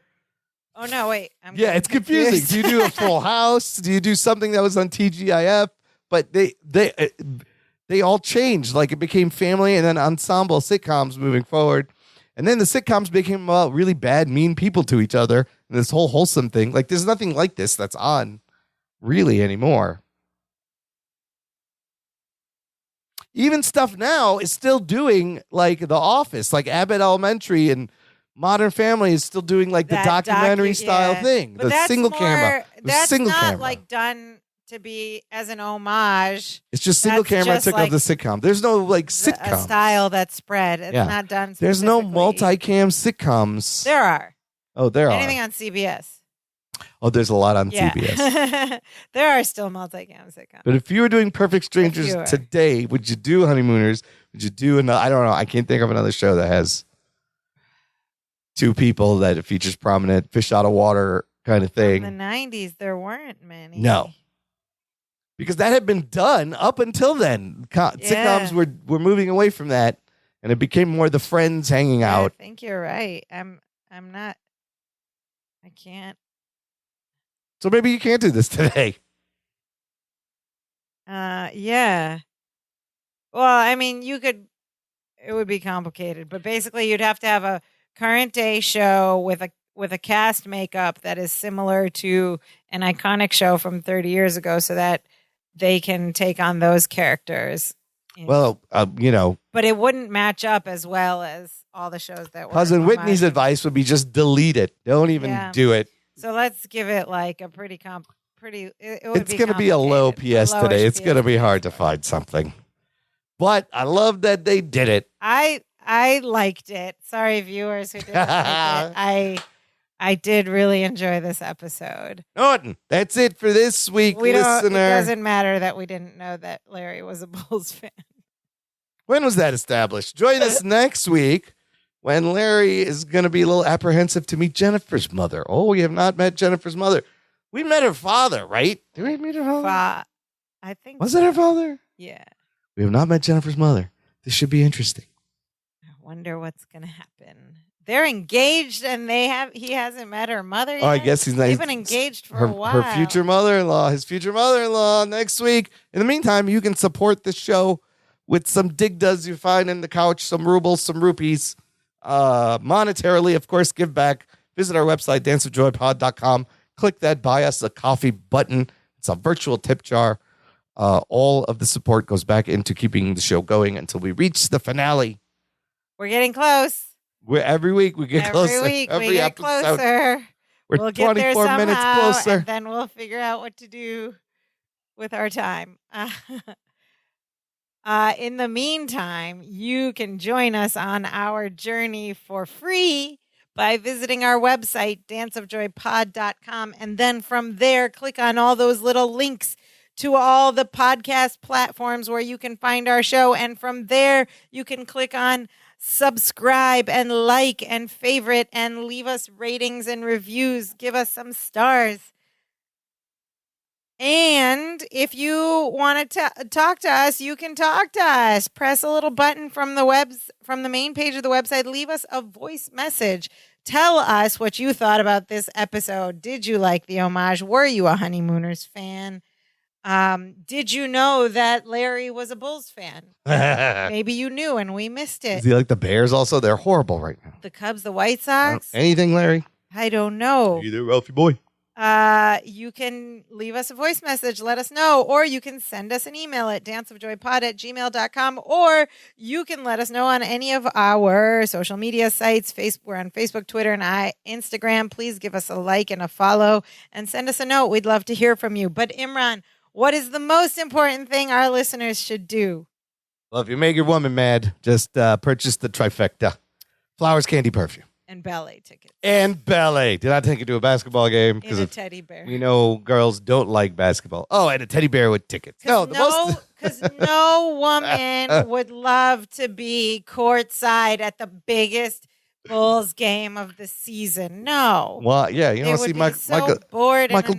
Oh no, wait. It's confusing. Do you do a Full House? Do you do something that was on TGIF? But they all changed. Like it became family and then ensemble sitcoms moving forward. And then the sitcoms became about really bad, mean people to each other. And this whole wholesome thing. Like there's nothing like this that's on really anymore. Even stuff now is still doing like The Office, like Abbott Elementary and Modern Family is still doing like the documentary style thing. But the single camera. That's not like done to be as an homage. It's just single camera took like, of the sitcom. There's no like sitcom. A style that's spread. It's not done There's no multicam sitcoms. There are. Oh, there Anything are. Anything on CBS. Oh, there's a lot on CBS. There are still multicam sitcoms. But if you were doing Perfect Strangers today, would you do Honeymooners? Would you do another? I don't know. I can't think of another show that has two people that it features prominent fish out of water kind of thing. In the 90s, there weren't many. No. Because that had been done up until then. Sitcoms were moving away from that, and it became more the friends hanging out. I think you're right. I'm not. I can't. So maybe you can't do this today. Yeah. Well, I mean, you could. It would be complicated, but basically, you'd have to have a current day show with a cast makeup that is similar to an iconic show from 30 years ago, so that they can take on those characters. Well, but it wouldn't match up as well as all the shows that were. Cousin Whitney's advice would be just delete it. Don't even do it. So let's give it like a pretty. It's going to be a low PS today. It's going to be hard to find something. But I love that they did it. I liked it. Sorry, viewers who didn't like it. I did really enjoy this episode. Norton, that's it for this week, listener. It doesn't matter that we didn't know that Larry was a Bulls fan. When was that established? Join us next week when Larry is going to be a little apprehensive to meet Jennifer's mother. Oh, we have not met Jennifer's mother. We met her father, right? Did we meet her father? I think. Was it her father? Yeah. We have not met Jennifer's mother. This should be interesting. I wonder what's going to happen They're engaged, and he hasn't met her mother yet. Oh, I guess he's not. They've been engaged for a while. Her future mother-in-law, his future mother-in-law next week. In the meantime, you can support the show with some dig-does you find in the couch, some rubles, some rupees. Monetarily, of course, give back. Visit our website, danceofjoypod.com. Click that buy us a coffee button. It's a virtual tip jar. All of the support goes back into keeping the show going until we reach the finale. We're getting close. Every week we get closer. Every week we get episode. closer. We're we'll get there 24 somehow, minutes closer. And then we'll figure out what to do with our time. In the meantime, you can join us on our journey for free by visiting our website, danceofjoypod.com. And then from there, click on all those little links to all the podcast platforms where you can find our show. And from there, you can click on subscribe and like and favorite and leave us ratings and reviews. Give us some stars. And if you want to talk to us, you can talk to us. Press a little button from the main page of the website. Leave us a voice message. Tell us what you thought about this episode. Did you like the homage? Were you a Honeymooners fan? Did you know that Larry was a Bulls fan? Maybe you knew and we missed it. Is he like the Bears also? They're horrible right now. The Cubs, the White Sox? Anything, Larry? I don't know. Either, Ralphie boy. You can leave us a voice message, let us know, or you can send us an email at danceofjoypod@gmail.com, or you can let us know on any of our social media sites. We're on Facebook, Twitter, and Instagram. Please give us a like and a follow and send us a note. We'd love to hear from you. But Imran, what is the most important thing our listeners should do? Well, if you make your woman mad, just purchase the trifecta. Flowers, candy, perfume. And ballet tickets. And ballet. Did I take you to a basketball game? And a teddy bear. We know girls don't like basketball. Oh, and a teddy bear with tickets. Because no woman would love to be courtside at the biggest Bulls game of the season. No. Well, yeah, you don't see Michael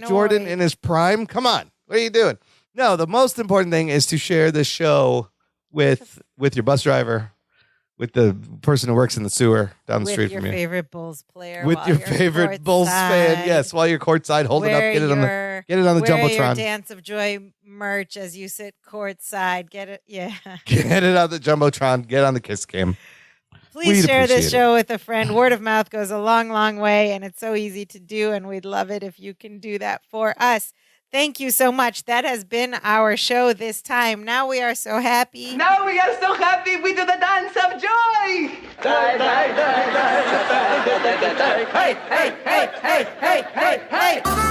Jordan in his prime. Come on. What are you doing? No, the most important thing is to share the show with your bus driver, with the person who works in the sewer down the street from you. With your favorite Bulls player. With your favorite Bulls fan. Yes, while you're courtside, hold it up, get it on the Jumbotron. Wear your Dance of Joy merch as you sit courtside. Get it, yeah. Get it on the Jumbotron. Get on the Kiss Cam. Please share this show with a friend. Word of mouth goes a long, long way, and it's so easy to do, and we'd love it if you can do that for us. Thank you so much. That has been our show this time. Now we are so happy. Now we are so happy. We do the dance of joy. Hey, hey, hey, hey, hey, hey, hey, hey, hey.